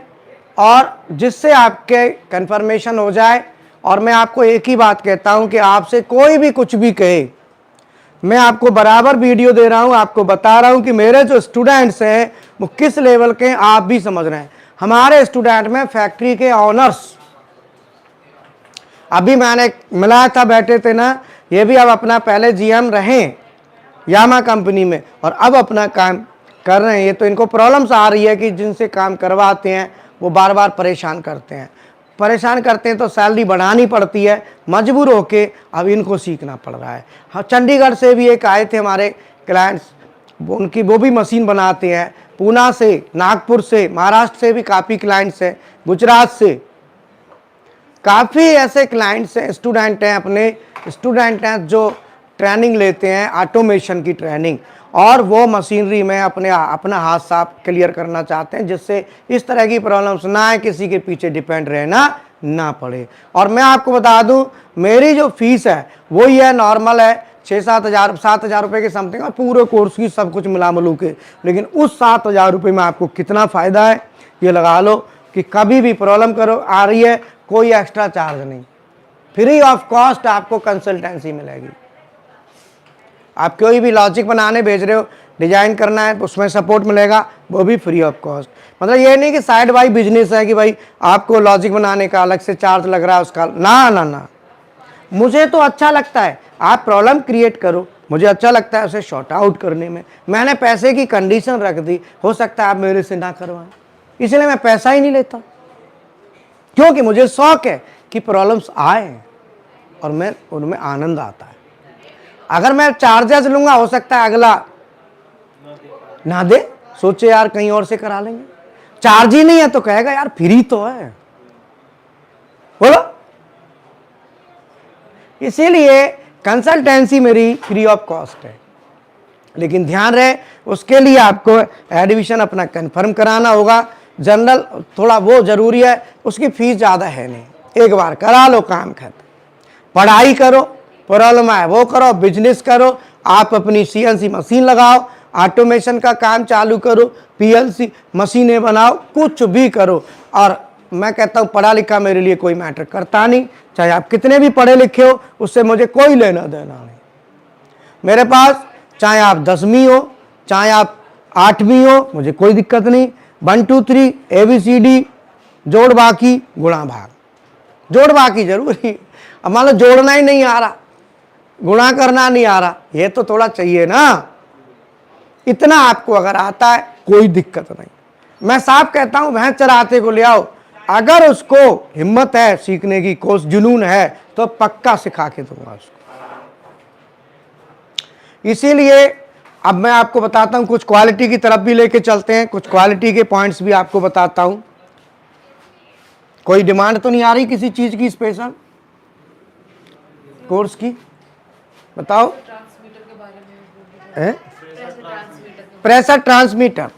और जिससे आपके कंफर्मेशन हो जाए। और मैं आपको एक ही बात कहता हूं कि आपसे कोई भी कुछ भी कहे, मैं आपको बराबर वीडियो दे रहा हूं, आपको बता रहा हूं कि मेरे जो स्टूडेंट्स हैं वो किस लेवल के हैं, आप भी समझ रहे हैं। हमारे स्टूडेंट में फैक्ट्री के ऑनर्स, अभी मैंने मिलाया था, बैठे थे ना, ये भी अब अपना पहले जीएम रहे यामा कंपनी में और अब अपना काम कर रहे हैं। ये तो इनको प्रॉब्लम्स आ रही है कि जिनसे काम करवाते हैं वो बार बार परेशान करते हैं तो सैलरी बढ़ानी पड़ती है, मजबूर होके अब इनको सीखना पड़ रहा है। हाँ, चंडीगढ़ से भी एक आए थे हमारे क्लाइंट्स, उनकी वो भी मशीन बनाते हैं, पूना से, नागपुर से, महाराष्ट्र से भी काफ़ी क्लाइंट्स हैं, गुजरात से काफ़ी ऐसे क्लाइंट्स हैं, स्टूडेंट हैं जो ट्रेनिंग लेते हैं, ऑटोमेशन की ट्रेनिंग, और वो मशीनरी में अपना हाथ साफ क्लियर करना चाहते हैं, जिससे इस तरह की प्रॉब्लम्स ना आए, किसी के पीछे डिपेंड रहना ना पड़े। और मैं आपको बता दूं, मेरी जो फीस है वो ही है, नॉर्मल है 7,000 रुपये के समथिंग, और पूरे कोर्स की सब कुछ मिला मिलू के। लेकिन उस 7,000 रुपये में आपको कितना फ़ायदा है ये लगा लो कि कभी भी प्रॉब्लम करो आ रही है, कोई एक्स्ट्रा चार्ज नहीं, फ्री ऑफ कॉस्ट आपको कंसल्टेंसी मिलेगी। आप कोई भी लॉजिक बनाने भेज रहे हो, डिजाइन करना है तो उसमें सपोर्ट मिलेगा, वो भी फ्री ऑफ कॉस्ट। मतलब ये नहीं कि साइड बाई बिजनेस है कि भाई आपको लॉजिक बनाने का अलग से चार्ज लग रहा है उसका, ना ना ना। मुझे तो अच्छा लगता है आप प्रॉब्लम क्रिएट करो, मुझे अच्छा लगता है उसे शॉर्ट आउट करने में। मैंने पैसे की कंडीशन रख दी, हो सकता है आप मेरे से ना करवाएं, इसलिए मैं पैसा ही नहीं लेता, क्योंकि मुझे शौक है कि प्रॉब्लम्स आए और मैं उनमें आनंद आता है। अगर मैं चार्जेस लूंगा हो सकता है अगला ना दे, सोचे यार कहीं और से करा लेंगे, चार्ज ही नहीं है तो कहेगा यार फ्री तो है, बोलो। इसीलिए कंसल्टेंसी मेरी फ्री ऑफ कॉस्ट है, लेकिन ध्यान रहे उसके लिए आपको एडमिशन अपना कंफर्म कराना होगा। जनरल थोड़ा वो जरूरी है, उसकी फीस ज़्यादा है नहीं, एक बार करा लो काम खत्म। पढ़ाई करो, प्रॉब्लम है वो करो, बिजनेस करो, आप अपनी सीएनसी मशीन लगाओ, ऑटोमेशन का काम चालू करो, पीएलसी मशीनें बनाओ, कुछ भी करो। और मैं कहता हूँ पढ़ा लिखा मेरे लिए कोई मैटर करता नहीं, चाहे आप कितने भी पढ़े लिखे हो, उससे मुझे कोई लेना देना नहीं। मेरे पास चाहे आप 10वीं हो, चाहे आप 8वीं हो, मुझे कोई दिक्कत नहीं। 1 2 3 ABCD, जोड़ बाकी गुणा भाग, जोड़ बाकी जरूरी। अब मान लो जोड़ना ही नहीं आ रहा, गुणा करना नहीं आ रहा, ये तो थोड़ा चाहिए ना। इतना आपको अगर आता है कोई दिक्कत नहीं। मैं साफ कहता हूं भैंस चराते को ले आओ, अगर उसको हिम्मत है सीखने की, कोस जुनून है, तो पक्का सिखा के दूंगा उसको। इसीलिए अब मैं आपको बताता हूं, कुछ क्वालिटी की तरफ भी लेके चलते हैं, कुछ क्वालिटी के पॉइंट्स भी आपको बताता हूं। कोई डिमांड तो नहीं आ रही किसी चीज की स्पेशल कोर्स की? बताओ। प्रेशर ट्रांसमीटर,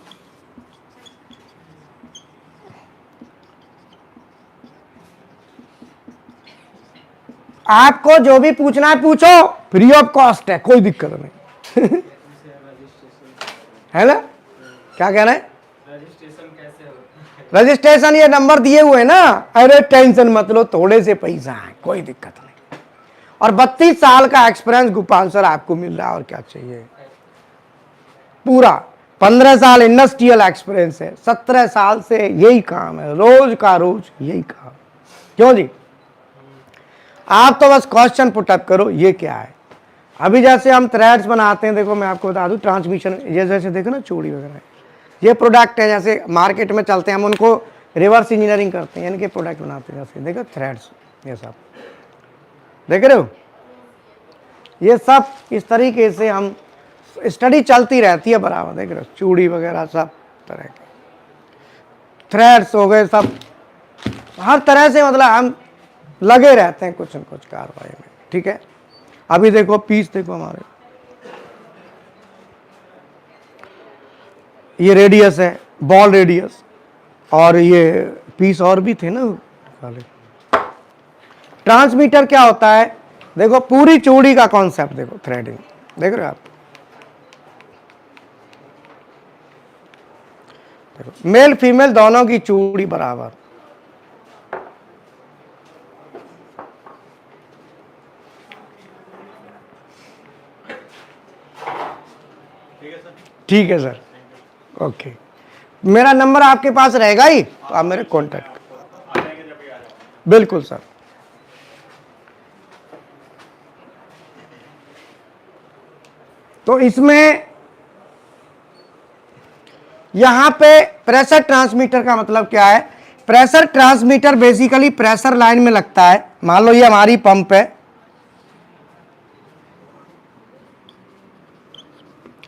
आपको जो भी पूछना है पूछो, फ्री ऑफ कॉस्ट है, कोई दिक्कत नहीं। है ना? क्या कह रहे हैं? रजिस्ट्रेशन ये नंबर दिए हुए हैं ना, अरे टेंशन मत लो, थोड़े से पैसा है, कोई दिक्कत नहीं। और 32 साल का एक्सपीरियंस गोपाल सर आपको मिल रहा है, और क्या चाहिए। पूरा 15 साल इंडस्ट्रियल एक्सपीरियंस है, 17 साल से यही काम है, रोज का रोज यही काम। क्यों जी? आप तो बस क्वेश्चन पुटअप करो, ये क्या है। अभी जैसे हम थ्रेड्स बनाते हैं, देखो मैं आपको बता दूं, ट्रांसमिशन, ये जैसे देखो ना चूड़ी वगैरह, ये प्रोडक्ट है, जैसे मार्केट में चलते हैं, हम उनको रिवर्स इंजीनियरिंग करते हैं, इनके प्रोडक्ट बनाते हैं। जैसे देखो थ्रेड्स, ये सब देख रहे हो, ये सब इस तरीके से हम स्टडी चलती रहती है बराबर। देख रहे हो चूड़ी वगैरह सब तरह के थ्रेड्स हो गए, सब हर तरह से, मतलब हम लगे रहते हैं कुछ न कुछ कार्रवाई में। ठीक है, अभी देखो पीस देखो हमारे, ये रेडियस है, बॉल रेडियस, और ये पीस और भी थे ना। ट्रांसमीटर क्या होता है? देखो पूरी चूड़ी का कॉन्सेप्ट देखो, थ्रेडिंग देख रहे हो आप, देखो मेल फीमेल दोनों की चूड़ी बराबर, ठीक है सर, ओके। मेरा नंबर आपके पास रहेगा ही, तो आप मेरे कांटेक्ट, बिल्कुल सर। तो इसमें यहां पे प्रेशर ट्रांसमीटर का मतलब क्या है? Pressure transmitter basically pressure line में लगता है। मान लो ये हमारी पंप है,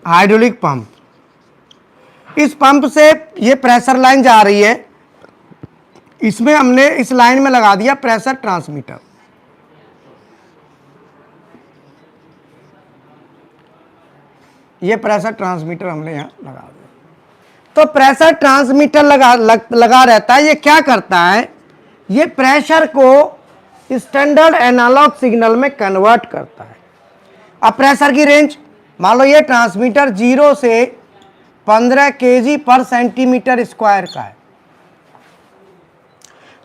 हाइड्रोलिक पंप, इस पंप से ये प्रेशर लाइन जा रही है, इसमें हमने इस लाइन में लगा दिया प्रेशर ट्रांसमीटर। ये प्रेशर ट्रांसमीटर हमने यहां लगा दिया। तो प्रेशर ट्रांसमीटर लगा रहता है, ये क्या करता है? ये प्रेशर को स्टैंडर्ड एनालॉग सिग्नल में कन्वर्ट करता है। अब प्रेशर की रेंज, मान लो ये ट्रांसमीटर 0 से 15 kg पर सेंटीमीटर स्क्वायर का है,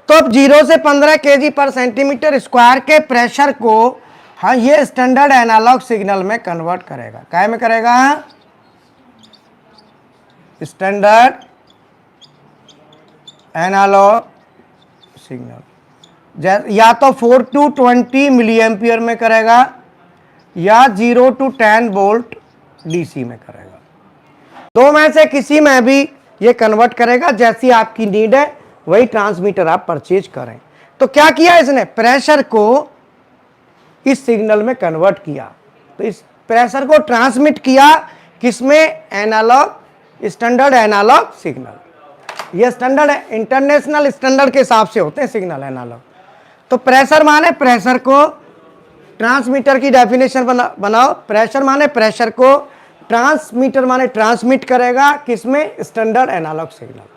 तो अब 0 से 15 kg पर सेंटीमीटर स्क्वायर के प्रेशर को हाँ ये स्टैंडर्ड एनालॉग सिग्नल में कन्वर्ट करेगा। क्या में करेगा? स्टैंडर्ड एनालॉग सिग्नल, या तो 4 to 20 मिली एम्पियर में करेगा, या 0 to 10 वोल्ट डीसी में करेगा। दो में से किसी में भी ये कन्वर्ट करेगा, जैसी आपकी नीड है वही ट्रांसमीटर आप परचेज करें। तो क्या किया इसने? प्रेशर को इस सिग्नल में कन्वर्ट किया, तो इस प्रेशर को ट्रांसमिट किया किसमें? Analog, standard analog signal. ये स्टैंडर्ड है, इंटरनेशनल स्टैंडर्ड के हिसाब से होते हैं सिग्नल एनालॉग। तो प्रेशर माने प्रेशर को, ट्रांसमीटर की डेफिनेशन बनाओ, प्रेशर माने प्रेशर को, ट्रांसमीटर माने ट्रांसमिट करेगा किसमें? Standard analog signal,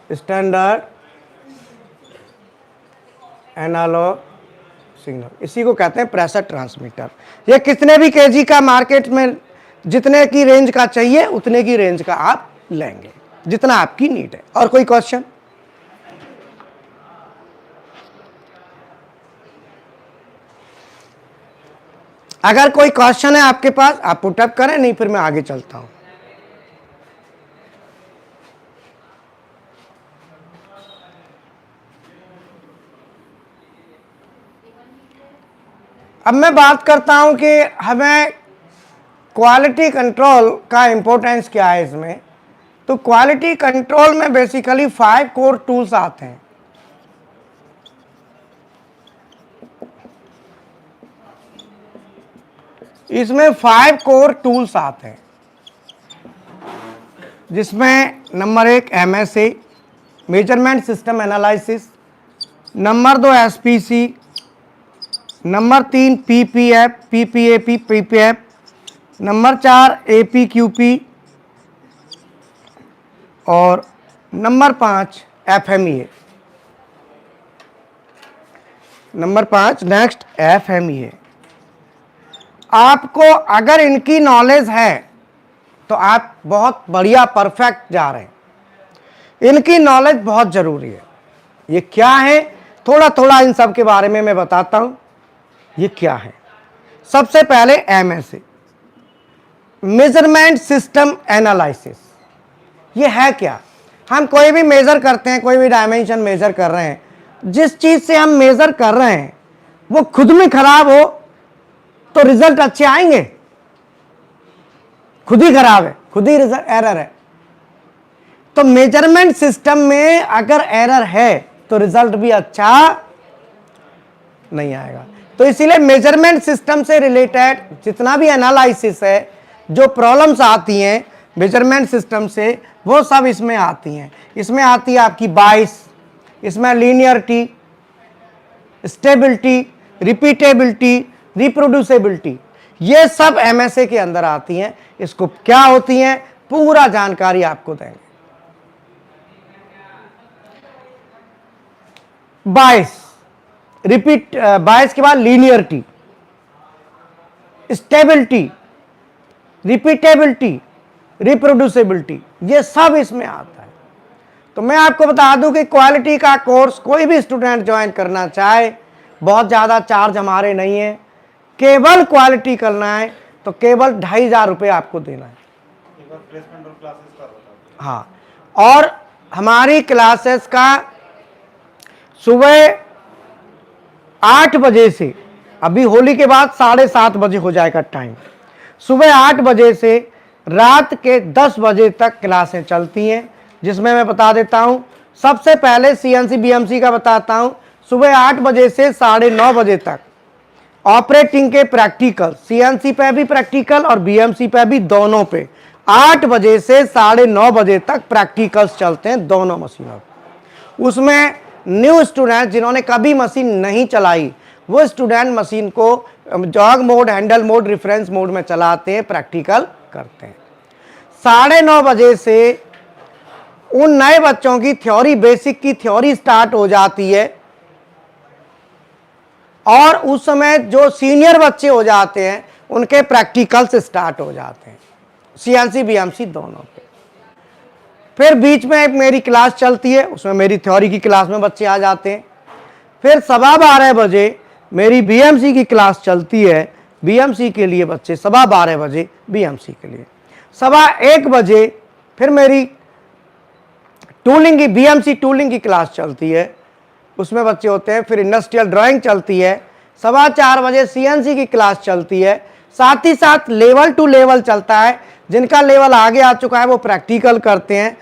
standard analog signal, इसी को कहते हैं प्रेशर ट्रांसमीटर। ये कितने भी केजी का मार्केट में जितने की रेंज का चाहिए उतने की रेंज का आप लेंगे, जितना आपकी नीड है। और कोई क्वेश्चन? अगर कोई क्वेश्चन है आपके पास आप पुटअप करें, नहीं फिर मैं आगे चलता हूं। अब मैं बात करता हूं कि हमें क्वालिटी कंट्रोल का इंपॉर्टेंस क्या है इसमें। तो क्वालिटी कंट्रोल में बेसिकली 5 कोर टूल्स आते हैं। इसमें 5 कोर टूल्स आते हैं, जिसमें number 1 MSA measurement system analysis, number 2 SPC, number 3 PPF, PPAP, PPF, number 4 APQP और number 5 FMEA। Number 5 next FMEA। आपको अगर इनकी नॉलेज है तो आप बहुत बढ़िया परफेक्ट जा रहे हैं। इनकी नॉलेज बहुत जरूरी है। ये क्या है, थोड़ा थोड़ा इन सब के बारे में मैं बताता हूं। ये क्या है, सबसे पहले MSA मेजरमेंट सिस्टम एनालिसिस। ये है क्या? हम कोई भी मेजर करते हैं, कोई भी डायमेंशन मेजर कर रहे हैं, जिस चीज से हम मेजर कर रहे हैं वो खुद में खराब हो तो रिजल्ट अच्छे आएंगे? खुद ही खराब है, खुद ही रिजल्ट एरर है। तो मेजरमेंट सिस्टम में अगर एरर है तो रिजल्ट भी अच्छा नहीं आएगा। तो इसीलिए मेजरमेंट सिस्टम से रिलेटेड जितना भी एनालिसिस है, जो प्रॉब्लम्स आती हैं मेजरमेंट सिस्टम से, वो सब इसमें आती हैं। इसमें आती है आपकी बाइस, इसमें लीनियरिटी, स्टेबिलिटी, रिपीटेबिलिटी, रिप्रोड्यूसिबिलिटी, ये सब MSA के अंदर आती हैं। इसको क्या होती हैं पूरा जानकारी आपको देंगे। बाइस, रिपीट, बाइस के बाद लीनियरिटी, स्टेबिलिटी, रिपीटेबिलिटी, रिप्रोड्यूसिबिलिटी, ये सब इसमें आता है। तो मैं आपको बता दूं कि क्वालिटी का कोर्स कोई भी स्टूडेंट ज्वाइन करना चाहे, बहुत ज़्यादा चार्ज हमारे नहीं है। केवल क्वालिटी करना है तो केवल 2,500 रुपये आपको देना है। हाँ, और हमारी क्लासेस का सुबह 8 बजे से, अभी होली के बाद 7:30 बजे हो जाएगा टाइम, सुबह 8 बजे से रात के 10 बजे तक क्लासें चलती हैं। जिसमें मैं बता देता हूं, सबसे पहले CNC BMC का बताता हूं। सुबह 8 बजे से 9:30 बजे तक ऑपरेटिंग के प्रैक्टिकल, CNC पे भी प्रैक्टिकल और BMC पे भी, दोनों पे 8 बजे से 9:30 बजे तक प्रैक्टिकल्स चलते हैं दोनों मशीनों पे। उसमें न्यू स्टूडेंट जिन्होंने कभी मशीन नहीं चलाई, वो स्टूडेंट मशीन को jog mode, handle mode, reference mode में चलाते हैं, प्रैक्टिकल करते हैं। 9:30 बजे से उन नए बच्चों की थ्योरी, बेसिक की थ्योरी स्टार्ट हो जाती है, और उस समय जो सीनियर बच्चे हो जाते हैं उनके प्रैक्टिकल्स स्टार्ट हो जाते हैं, CNC BMC दोनों पे। फिर बीच में एक मेरी क्लास चलती है, उसमें मेरी थ्योरी की क्लास में बच्चे आ जाते हैं। फिर 12:15 बजे मेरी BMC की क्लास चलती है, BMC के लिए बच्चे 12:15 बजे BMC के लिए। 1:15 बजे फिर मेरी टूलिंग की, BMC टूलिंग की क्लास चलती है, उसमें बच्चे होते हैं। फिर इंडस्ट्रियल ड्राइंग चलती है। 4:15 बजे CNC की क्लास चलती है। साथ ही साथ लेवल टू लेवल चलता है, जिनका लेवल आगे आ चुका है वो प्रैक्टिकल करते हैं।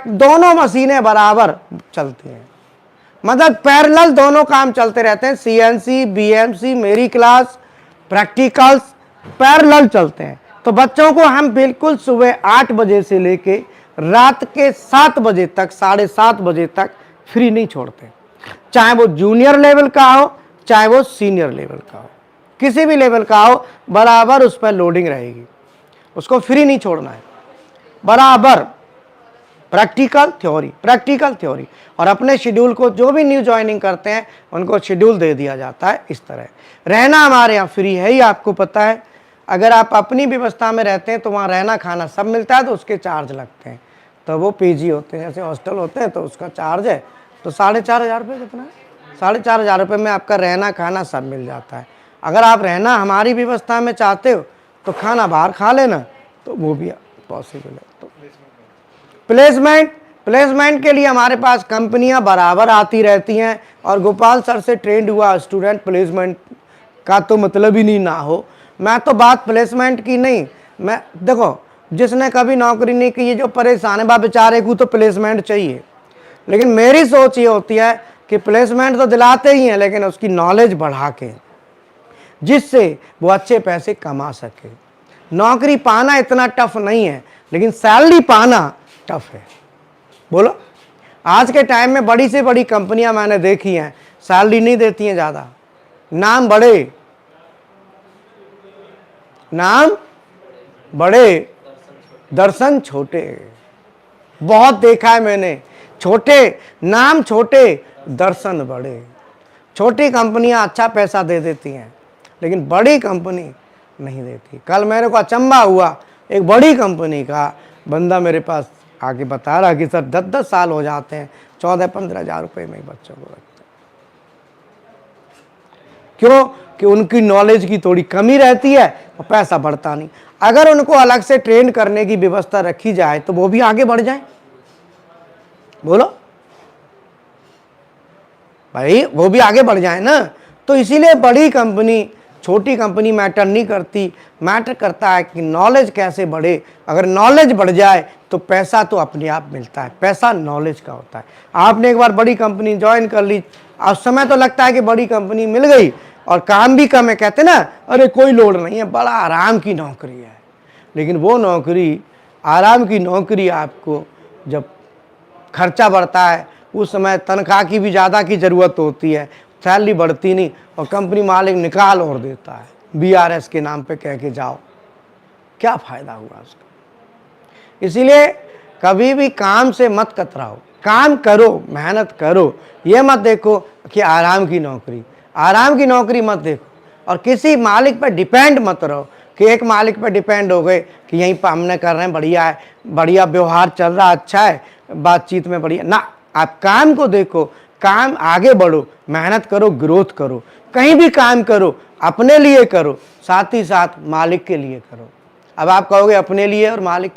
दोनों मशीनें बराबर चलती हैं, मतलब पैरेलल दोनों काम चलते रहते हैं। CNC BMC मेरी क्लास, प्रैक्टिकल्स पैरेलल चलते हैं। तो बच्चों को हम बिल्कुल सुबह 8 बजे से लेके रात के 7 बजे तक, 7:30 बजे तक फ्री नहीं छोड़ते। चाहे वो जूनियर लेवल का हो, चाहे वो सीनियर लेवल का हो, किसी भी लेवल का हो, बराबर उस पर लोडिंग रहेगी। उसको फ्री नहीं छोड़ना है, बराबर प्रैक्टिकल थ्योरी, प्रैक्टिकल थ्योरी। और अपने शेड्यूल को, जो भी न्यू ज्वाइनिंग करते हैं उनको शेड्यूल दे दिया जाता है। इस तरह रहना हमारे यहाँ फ्री है ही, आपको पता है। अगर आप अपनी व्यवस्था में रहते हैं तो वहाँ रहना खाना सब मिलता है, तो उसके चार्ज लगते हैं। तो वो PG होते हैं, जैसे हॉस्टल होते हैं, तो उसका चार्ज है। तो 4,500 रुपये, कितना है, 4,500 रुपये में आपका रहना खाना सब मिल जाता है। अगर आप रहना हमारी व्यवस्था में चाहते हो तो खाना बाहर खा लेना, तो वो भी पॉसिबल है। तो प्लेसमेंट के लिए हमारे पास कंपनियां बराबर आती रहती हैं, और गोपाल सर से ट्रेंड हुआ स्टूडेंट प्लेसमेंट का तो मतलब ही नहीं ना हो। मैं तो बात प्लेसमेंट की नहीं, मैं देखो जिसने कभी नौकरी नहीं की, ये जो परेशान है बा बेचारे को तो प्लेसमेंट चाहिए। लेकिन मेरी सोच ये होती है कि प्लेसमेंट तो दिलाते ही हैं, लेकिन उसकी नॉलेज बढ़ा के, जिससे वो अच्छे पैसे कमा सके। नौकरी पाना इतना टफ नहीं है, लेकिन सैलरी पाना टफ है। बोलो, आज के टाइम में बड़ी से बड़ी कंपनियां मैंने देखी हैं, सैलरी नहीं देती हैं ज़्यादा, नाम बड़े, नाम बड़े, दर्शन छोटे। बहुत देखा है मैंने, छोटे नाम छोटे, दर्शन बड़े। छोटी कंपनियां अच्छा पैसा दे देती हैं, लेकिन बड़ी कंपनी नहीं देती। कल मेरे को अचंभा हुआ, एक बड़ी कंपनी का बंदा मेरे पास आके बता रहा कि सर 10-10 साल हो जाते हैं 14-15 हज़ार रुपये में बच्चों को रखते हैं। क्यों? कि उनकी नॉलेज की थोड़ी कमी रहती है और पैसा बढ़ता नहीं। अगर उनको अलग से ट्रेन करने की व्यवस्था रखी जाए तो वो भी आगे बढ़ जाए। बोलो भाई, वो भी आगे बढ़ जाए ना। तो इसीलिए बड़ी कंपनी छोटी कंपनी मैटर नहीं करती, मैटर करता है कि नॉलेज कैसे बढ़े। अगर नॉलेज बढ़ जाए तो पैसा तो अपने आप मिलता है, पैसा नॉलेज का होता है। आपने एक बार बड़ी कंपनी ज्वाइन कर ली, अब समय तो लगता है कि बड़ी कंपनी मिल गई और काम भी कम है, कहते ना अरे कोई लोड नहीं है, बड़ा आराम की नौकरी है। लेकिन वो नौकरी, आराम की नौकरी, आपको जब खर्चा बढ़ता है उस समय तनख्वाह की भी ज़्यादा की ज़रूरत होती है, सैलरी बढ़ती नहीं, और कंपनी मालिक निकाल और देता है, BRS के नाम पे कह के जाओ, क्या फ़ायदा हुआ उसका। इसीलिए कभी भी काम से मत कतराओ, काम करो, मेहनत करो। ये मत देखो कि आराम की नौकरी मत देखो, और किसी मालिक पर डिपेंड मत रहो कि एक मालिक पर डिपेंड हो गए कि यहीं पर हमने कर रहे हैं, बढ़िया है, बढ़िया व्यवहार चल रहा, अच्छा है, बातचीत में बढ़िया ना। आप काम को देखो, काम आगे बढ़ो, मेहनत करो, ग्रोथ करो। कहीं भी काम करो, अपने लिए करो, साथ ही साथ मालिक के लिए करो। अब आप कहोगे अपने लिए और मालिक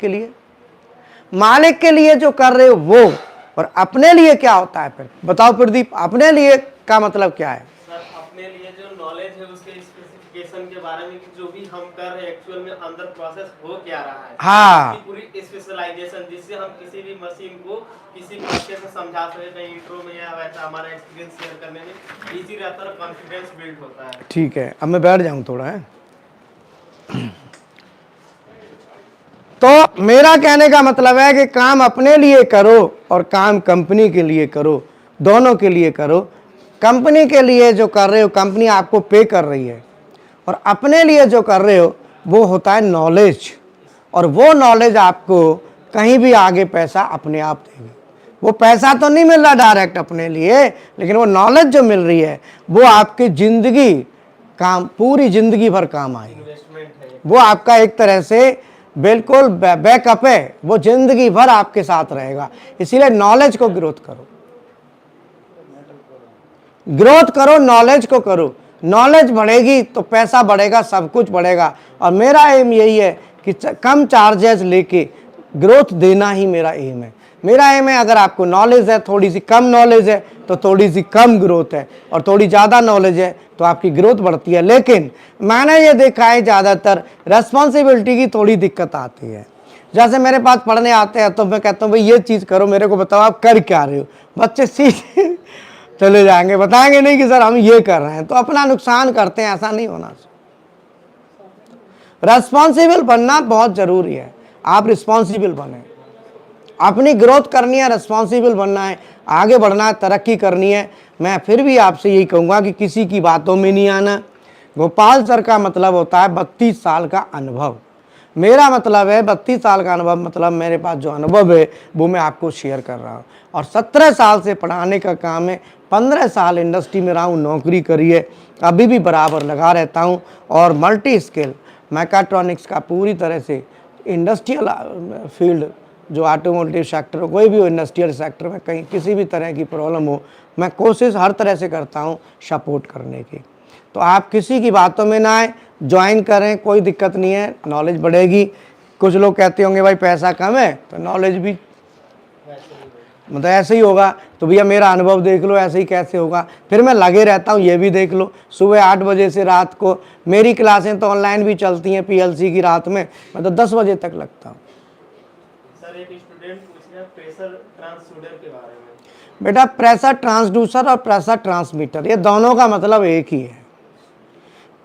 के लिए जो कर रहे हो वो, और अपने लिए क्या होता है फिर बताओ प्रदीप, अपने लिए का मतलब क्या है? सर, अपने लिए जो नॉलेज है उसके स्पेसिफिकेशन के बारे में, कि जो भी हम कर रहे हैं एक्चुअल में अंदर प्रोसेस हो क्या रहा है। हाँ, उसकी पूरी स्पेशलाइजेशन, जिससे हम किसी भी मशीन को किसी भी अच्छे से समझा सके, कहीं इंट्रो में या वैसा हमारा एक्सपीरियंस शेयर करने में इजी रहता है, कॉन्फिडेंस बिल्ड होता है। ठीक है, अब मैं बैठ जाऊं थोड़ा है। तो मेरा कहने का मतलब है कि काम अपने लिए करो और काम कंपनी के लिए करो, दोनों के लिए करो। कंपनी के लिए जो कर रहे हो, कंपनी आपको पे कर रही है, और अपने लिए जो कर रहे हो वो होता है नॉलेज, और वो नॉलेज आपको कहीं भी आगे पैसा अपने आप देगी। वो पैसा तो नहीं मिल रहा डायरेक्ट अपने लिए, लेकिन वो नॉलेज जो मिल रही है वो आपकी ज़िंदगी काम, पूरी ज़िंदगी भर काम आएगी। इन्वेस्टमेंट है। वो आपका एक तरह से बिल्कुल बैकअप है, वो ज़िंदगी भर आपके साथ रहेगा। इसीलिए नॉलेज को ग्रोथ करो, नॉलेज को करो। नॉलेज बढ़ेगी तो पैसा बढ़ेगा, सब कुछ बढ़ेगा। और मेरा एम यही है कि कम चार्जेस लेके ग्रोथ देना ही मेरा एम है। मेरा एम है, अगर आपको नॉलेज है, थोड़ी सी कम नॉलेज है तो थोड़ी सी कम ग्रोथ है, और थोड़ी ज़्यादा नॉलेज है तो आपकी ग्रोथ बढ़ती है। लेकिन मैंने ये देखा है ज़्यादातर रिस्पॉन्सिबिलिटी की थोड़ी दिक्कत आती है। जैसे मेरे पास पढ़ने आते हैं तो मैं कहता हूँ भाई ये चीज़ करो, मेरे को बताओ आप कर क्या रहे हो। बच्चे सीधे चले जाएंगे, बताएंगे नहीं कि सर हम ये कर रहे हैं, तो अपना नुकसान करते हैं। ऐसा नहीं होना। रिस्पॉन्सिबल बनना बहुत ज़रूरी है। आप रिस्पॉन्सिबल बने, अपनी ग्रोथ करनी है, रिस्पॉन्सिबल बनना है, आगे बढ़ना है, तरक्की करनी है। मैं फिर भी आपसे यही कहूँगा कि किसी की बातों में नहीं आना। गोपाल सर का मतलब होता है 32 साल का अनुभव। मेरा मतलब है 32 साल का अनुभव, मतलब मेरे पास जो अनुभव है वो मैं आपको शेयर कर रहा हूँ। और 17 साल से पढ़ाने का काम है, 15 साल इंडस्ट्री में रहा हूँ, नौकरी करी है, अभी भी बराबर लगा रहता हूँ। और मल्टी स्किल मैकाट्रॉनिक्स का पूरी तरह से इंडस्ट्रियल फील्ड, जो ऑटोमोटिव सेक्टर हो, कोई भी हो इंडस्ट्रियल सेक्टर में, कहीं किसी भी तरह की प्रॉब्लम हो, मैं कोशिश हर तरह से करता हूँ सपोर्ट करने की। तो आप किसी की बातों में ना आए, ज्वाइन करें, कोई दिक्कत नहीं है, नॉलेज बढ़ेगी। कुछ लोग कहते होंगे भाई पैसा कम है तो नॉलेज भी मतलब ऐसे ही होगा, तो भैया मेरा अनुभव देख लो, ऐसे ही कैसे होगा। फिर मैं लगे रहता हूँ, ये भी देख लो, सुबह 8 बजे से रात को मेरी क्लासें तो ऑनलाइन भी चलती हैं पीएलसी की, रात में मैं तो 10 बजे तक लगता हूँ। सर एक स्टूडेंट पूछ रहा है प्रेशर ट्रांसड्यूसर के बारे में। बेटा प्रेशर ट्रांसड्यूसर और प्रेशर ट्रांसमीटर ये दोनों का मतलब एक ही है।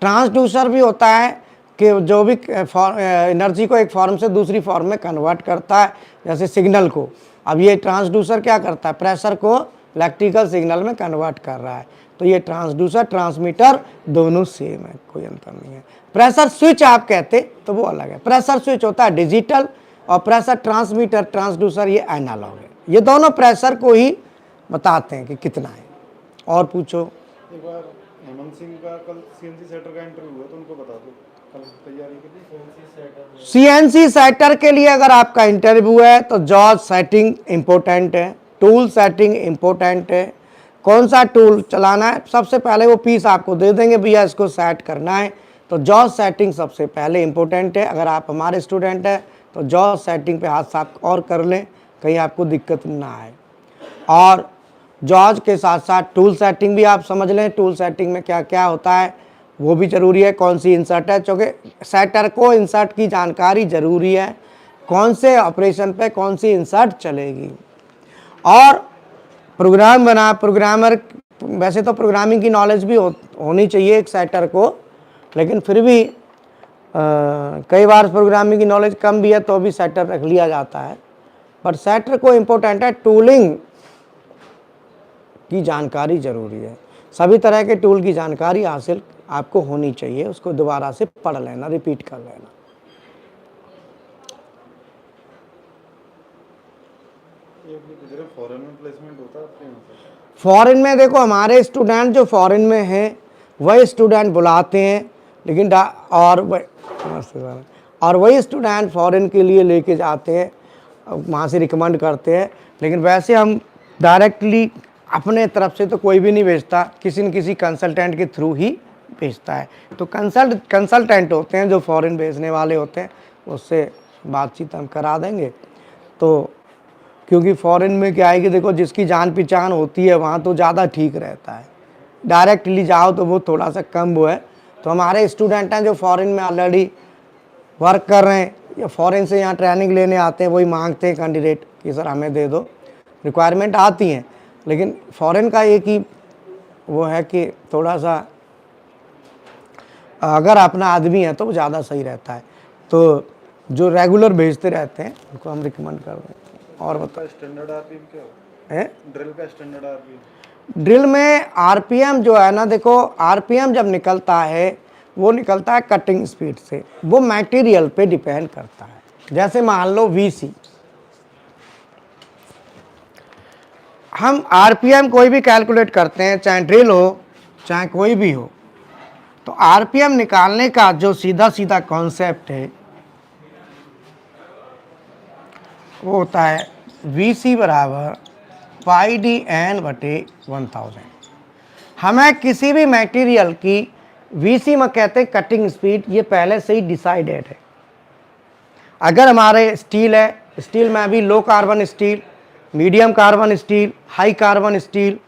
ट्रांसड्यूसर भी होता है कि जो भी एनर्जी को एक फॉर्म से दूसरी फॉर्म में कन्वर्ट करता है, जैसे सिग्नल को। अब ये ट्रांसड्यूसर क्या करता है, प्रेशर को इलेक्ट्रिकल सिग्नल में कन्वर्ट कर रहा है। तो ये ट्रांसड्यूसर ट्रांसमीटर दोनों सेम है, कोई अंतर नहीं है। प्रेशर स्विच आप कहते तो वो अलग है, प्रेशर स्विच होता है डिजिटल, और प्रेशर ट्रांसमीटर ट्रांसड्यूसर ये एनालॉग है। ये दोनों प्रेशर को ही बताते हैं कि कितना है। और पूछो। एक बार हेमंत सिंह का कल सीएनसी सेटर का इंटरव्यू हुआ तो उनको बता दो कल तैयारी के लिए। सीएनसी सेटर के लिए अगर आपका इंटरव्यू है तो जॉब सेटिंग इंपॉर्टेंट है, टूल सेटिंग इंपॉर्टेंट है। कौन सा टूल चलाना है, सबसे पहले वो पीस आपको दे देंगे, भैया इसको सेट करना है, तो जॉब सेटिंग सबसे पहले इंपॉर्टेंट है। अगर आप हमारे स्टूडेंट हैं तो जॉब सेटिंग पे हाथ साफ और कर लें, कहीं आपको दिक्कत ना आए। और जॉब के साथ साथ टूल सेटिंग भी आप समझ लें, टूल सेटिंग में क्या क्या होता है वो भी ज़रूरी है। कौन सी इंसर्ट है, चूँकि सेटर को इंसर्ट की जानकारी ज़रूरी है, कौन से ऑपरेशन पे कौन सी इंसर्ट चलेगी। और प्रोग्राम बना, प्रोग्रामर वैसे तो प्रोग्रामिंग की नॉलेज भी होनी चाहिए एक सेटर को, लेकिन फिर भी कई बार प्रोग्रामिंग की नॉलेज कम भी है तो भी सेटर रख लिया जाता है। पर सेटर को इम्पोर्टेंट है, टूलिंग की जानकारी ज़रूरी है। सभी तरह के टूल की जानकारी हासिल आपको होनी चाहिए, उसको दोबारा से पढ़ लेना, रिपीट कर लेना। फॉरेन में प्लेसमेंट होता है आपके यहाँ पे? फॉरेन में देखो, हमारे स्टूडेंट जो फॉरेन में हैं वही स्टूडेंट बुलाते हैं, लेकिन और वही स्टूडेंट फॉरेन के लिए लेके जाते हैं, वहाँ से रिकमेंड करते हैं। लेकिन वैसे हम डायरेक्टली अपने तरफ से तो कोई भी नहीं भेजता, किसी न किसी कंसल्टेंट के थ्रू ही भेजता है। तो कंसल्टेंट होते हैं जो फॉरेन भेजने वाले होते हैं, उससे बातचीत हम करा देंगे। तो क्योंकि फॉरेन में क्या है कि देखो जिसकी जान पहचान होती है वहाँ तो ज़्यादा ठीक रहता है, डायरेक्टली जाओ तो वो थोड़ा सा कम वो है। तो हमारे स्टूडेंट हैं जो फॉरेन में ऑलरेडी वर्क कर रहे हैं या फॉरेन से यहाँ ट्रेनिंग लेने आते हैं, वही मांगते हैं कैंडिडेट कि सर हमें दे दो। रिक्वायरमेंट आती हैं, लेकिन फॉरेन का एक ही वो है कि थोड़ा सा अगर अपना आदमी है तो वो ज़्यादा सही रहता है। तो जो रेगुलर भेजते रहते हैं उनको हम रिकमेंड कर दें। और बताओ स्टैंडर्ड आरपीएम क्या होता है? ड्रिल का स्टैंडर्ड आरपीएम? ड्रिल में आरपीएम जो है ना, देखो आरपीएम जब निकलता है वो निकलता है कटिंग स्पीड से, वो मटेरियल पे डिपेंड करता है। जैसे मान लो वीसी, हम आरपीएम कोई भी कैलकुलेट करते हैं, चाहे ड्रिल हो चाहे कोई भी हो, तो आरपीएम निकालने का जो सीधा सीधा कॉन्सेप्ट है वो होता है वीसी बराबर पाई डी एन बटे 1000। हमें किसी भी मटेरियल की वीसी में कहते हैं कटिंग स्पीड, ये पहले से ही डिसाइडेड है। अगर हमारे स्टील है, स्टील में भी low carbon steel, medium carbon steel, high carbon steel,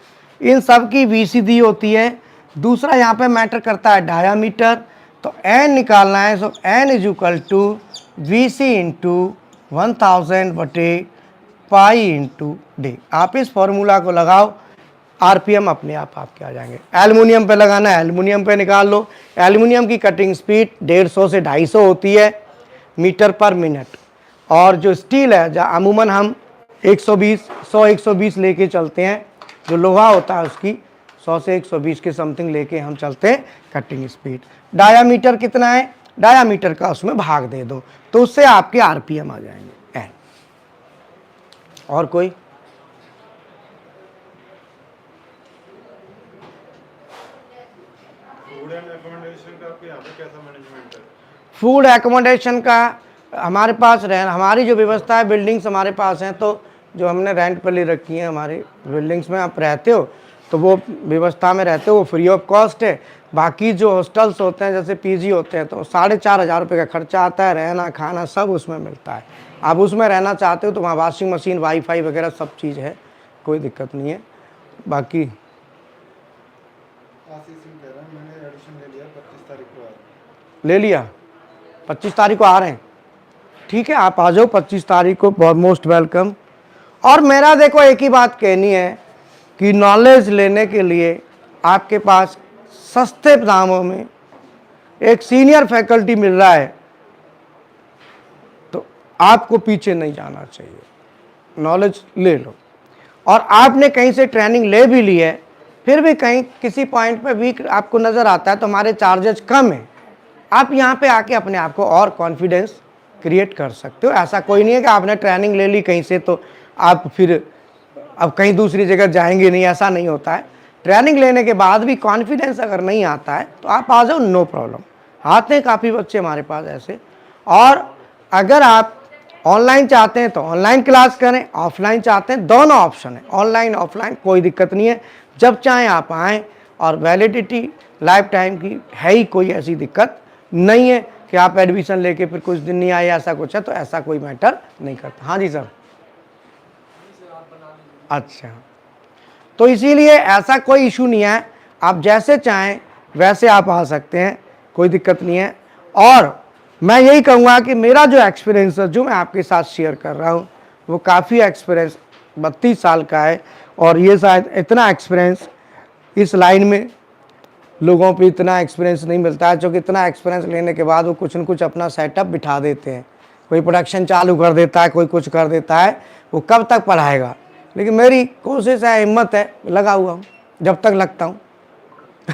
इन सब की वीसी दी होती है। दूसरा यहाँ पे मैटर करता है डायामीटर, तो एन निकालना है, so N is equal to VC into 1000 बटे पाई इंटू डी। आप इस फॉर्मूला को लगाओ, आरपीएम अपने आप आपके आ जाएंगे। एल्युमिनियम पे लगाना है, एल्युमिनियम पे निकाल लो। एल्युमिनियम की कटिंग स्पीड 150 से 250 होती है मीटर पर मिनट, और जो स्टील है जहाँ अमूमन हम 120 लेके चलते हैं, जो लोहा होता है उसकी 100 से 120 के समथिंग लेके हम चलते हैं कटिंग स्पीड। डायामीटर कितना है, डायामीटर का उसमें भाग दे दो तो उससे आपके आरपीएम आ जाएंगे। एन। और कोई? फूड एंड एकोमोडेशन का आपके यहाँ पे कैसा मैनेजमेंट है? फूड एकोमोडेशन का हमारे पास हमारी जो व्यवस्था है, बिल्डिंग्स हमारे पास हैं, तो जो हमने रेंट पर ले रखी हैं हमारी बिल्डिंग्स में आप रहते हो तो वो व्यवस्था में रहते हो, वो फ्री ऑफ कॉस्ट है। बाकी जो हॉस्टल्स होते हैं जैसे पीजी होते हैं तो 4,500 रुपये का खर्चा आता है, रहना खाना सब उसमें मिलता है। आप उसमें रहना चाहते हो तो वहाँ वॉशिंग मशीन, वाईफाई वगैरह सब चीज़ है, कोई दिक्कत नहीं है। बाकी आशीष सिंह कह रहा है मैंने एडमिशन ले लिया, 25 तारीख को आया। ले लिया, 25 तारीख को आ रहे हैं, ठीक है आप आ जाओ 25 तारीख को, बहुत मोस्ट वेलकम। और मेरा देखो एक ही बात कहनी है कि नॉलेज लेने के लिए आपके पास सस्ते दामों में एक सीनियर फैकल्टी मिल रहा है तो आपको पीछे नहीं जाना चाहिए, नॉलेज ले लो। और आपने कहीं से ट्रेनिंग ले भी ली है, फिर भी कहीं किसी पॉइंट पे वीक आपको नज़र आता है तो हमारे चार्जेस कम हैं, आप यहाँ पे आके अपने आप को और कॉन्फिडेंस क्रिएट कर सकते हो। ऐसा कोई नहीं है कि आपने ट्रेनिंग ले ली कहीं से तो आप फिर अब कहीं दूसरी जगह जाएंगे नहीं, ऐसा नहीं होता है। ट्रेनिंग लेने के बाद भी कॉन्फिडेंस अगर नहीं आता है तो आप आ जाओ, नो प्रॉब्लम। आते हैं काफ़ी बच्चे हमारे पास ऐसे। और अगर आप ऑनलाइन चाहते हैं तो ऑनलाइन क्लास करें, ऑफलाइन चाहते हैं, दोनों ऑप्शन है, ऑनलाइन ऑफलाइन कोई दिक्कत नहीं है। जब चाहें आप आएँ, और वैलिडिटी लाइफ टाइम की है ही, कोई ऐसी दिक्कत नहीं है कि आप एडमिशन लेके फिर कुछ दिन नहीं आए, ऐसा कुछ है तो ऐसा कोई मैटर नहीं करता। हाँ जी सर। अच्छा, तो इसीलिए ऐसा कोई इशू नहीं है, आप जैसे चाहें वैसे आप आ सकते हैं, कोई दिक्कत नहीं है। और मैं यही कहूँगा कि मेरा जो एक्सपीरियंस है जो मैं आपके साथ शेयर कर रहा हूँ वो काफ़ी एक्सपीरियंस 32 साल का है, और ये शायद इतना एक्सपीरियंस इस लाइन में लोगों पे इतना एक्सपीरियंस नहीं मिलता है, क्योंकि इतना एक्सपीरियंस लेने के बाद वो कुछ न कुछ अपना सेटअप बिठा देते हैं। कोई प्रोडक्शन चालू कर देता है, कोई कुछ कर देता है, वो कब तक पढ़ाएगा। लेकिन मेरी कोशिश है, हिम्मत है, लगा हुआ हूँ जब तक लगता हूँ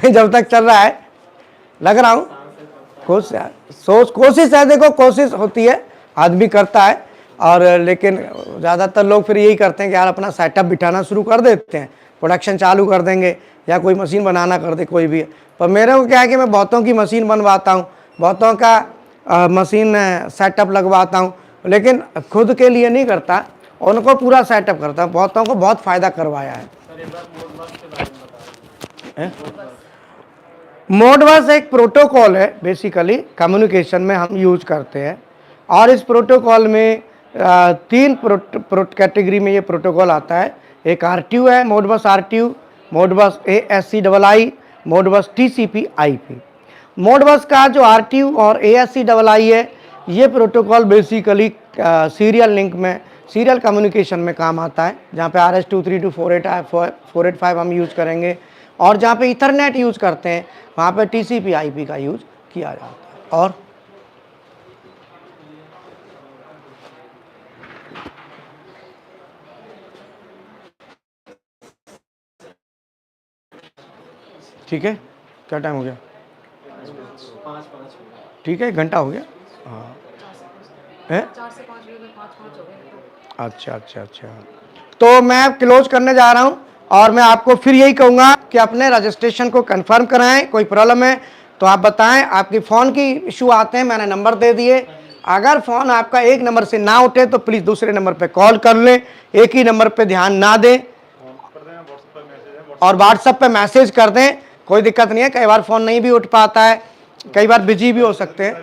जब तक चल रहा है लग रहा हूँ। कोशिश है, देखो कोशिश होती है, आदमी करता है। और लेकिन ज़्यादातर लोग फिर यही करते हैं कि यार अपना सेटअप बिठाना शुरू कर देते हैं, प्रोडक्शन चालू कर देंगे या कोई मशीन बनाना कर दे कोई भी। पर मेरे को क्या है कि मैं बहुतों की मशीन बनवाता हूँ, बहुतों का मशीन सेटअप लगवाता हूँ, लेकिन खुद के लिए नहीं करता, उनको पूरा सेटअप करता हूँ। बहुतों को बहुत फ़ायदा करवाया है। मोडबस एक प्रोटोकॉल है, बेसिकली कम्युनिकेशन में हम यूज करते हैं। और इस प्रोटोकॉल में 3 कैटेगरी में ये प्रोटोकॉल आता है। एक RTU है, Modbus RTU, Modbus ASCII, Modbus TCP/IP। Modbus का जो RTU और ASCII है, ये प्रोटोकॉल बेसिकली सीरियल लिंक में, सीरियल कम्युनिकेशन में काम आता है, जहाँ पे RS-232 485 हम यूज़ करेंगे। और जहाँ पे इथरनेट यूज़ करते हैं वहाँ पे TCP/IP का यूज़ किया जाता है। और ठीक है, क्या टाइम हो गया? 5 ठीक है, 1 घंटा हो गया। हाँ है, 4 से 5 बजे तक 5 हो गए। अच्छा। तो मैं क्लोज करने जा रहा हूँ, और मैं आपको फिर यही कहूँगा कि अपने रजिस्ट्रेशन को कंफर्म कराएं। कोई प्रॉब्लम है तो आप बताएं। आपकी फ़ोन की इशू आते हैं, मैंने नंबर दे दिए। अगर फ़ोन आपका एक नंबर से ना उठे तो प्लीज़ दूसरे नंबर पे कॉल कर लें, एक ही नंबर पे ध्यान ना दें, और व्हाट्सएप पे मैसेज कर दें, कोई दिक्कत नहीं है। कई बार फ़ोन नहीं भी उठ पाता है, कई बार बिजी भी हो सकते हैं,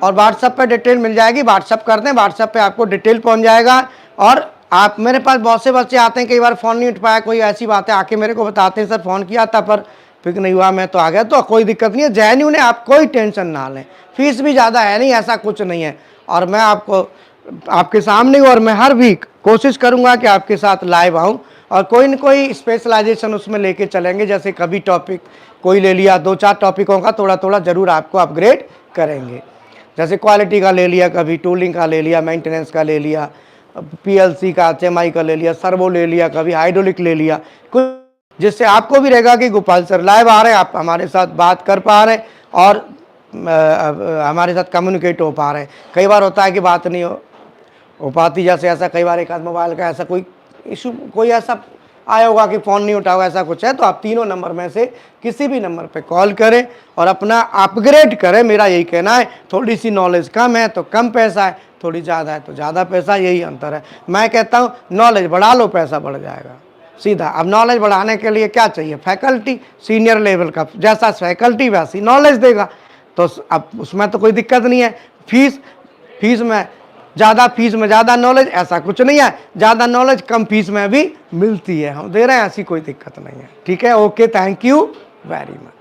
और व्हाट्सएप पे डिटेल मिल जाएगी। व्हाट्सएप कर दें, व्हाट्सएप पे आपको डिटेल पहुंच जाएगा। और आप, मेरे पास बहुत से बच्चे आते हैं, कई बार फ़ोन नहीं उठ पाया, कोई ऐसी बात है, आके मेरे को बताते हैं सर फ़ोन किया था पर पिक नहीं हुआ, मैं तो आ गया। तो कोई दिक्कत नहीं है, जेन्युइन है, आप कोई टेंशन ना लें। फीस भी ज़्यादा है नहीं, ऐसा कुछ नहीं है। और मैं आपको आपके सामने हूँ, और मैं हर वीक कोशिश करूँगा कि आपके साथ लाइव आऊँ, और कोई न कोई स्पेशलाइजेशन उसमें लेके चलेंगे। जैसे कभी टॉपिक कोई ले लिया, 2-4 टॉपिकों का थोड़ा थोड़ा ज़रूर आपको अपग्रेड करेंगे। जैसे क्वालिटी का ले लिया, कभी टूलिंग का ले लिया, मेंटेनेंस का ले लिया, PLC का, HMI का ले लिया, सर्वो ले लिया, कभी हाइड्रोलिक ले लिया, कुछ जिससे आपको भी रहेगा कि गोपाल सर लाइव आ रहे हैं, आप हमारे साथ बात कर पा रहे हैं, और हमारे साथ कम्युनिकेट हो पा रहे हैं। कई बार होता है कि बात नहीं हो पाती, जैसे ऐसा कई बार एक आध मोबाइल का ऐसा कोई इशू, कोई ऐसा आया होगा कि फ़ोन नहीं उठा होगा, ऐसा कुछ है, तो आप तीनों नंबर में से किसी भी नंबर पे कॉल करें और अपना अपग्रेड करें। मेरा यही कहना है। थोड़ी सी नॉलेज कम है तो कम पैसा है, थोड़ी ज़्यादा है तो ज़्यादा पैसा, यही अंतर है। मैं कहता हूँ नॉलेज बढ़ा लो, पैसा बढ़ जाएगा। सीधा। अब नॉलेज बढ़ाने के लिए क्या चाहिए, फैकल्टी सीनियर लेवल का, जैसा फैकल्टी वैसी नॉलेज देगा, तो अब उसमें तो कोई दिक्कत नहीं है। फीस में ज़्यादा नॉलेज ऐसा कुछ नहीं है, ज़्यादा नॉलेज कम फीस में भी मिलती है, हम दे रहे हैं, ऐसी कोई दिक्कत नहीं है। ठीक है, okay, thank you very much.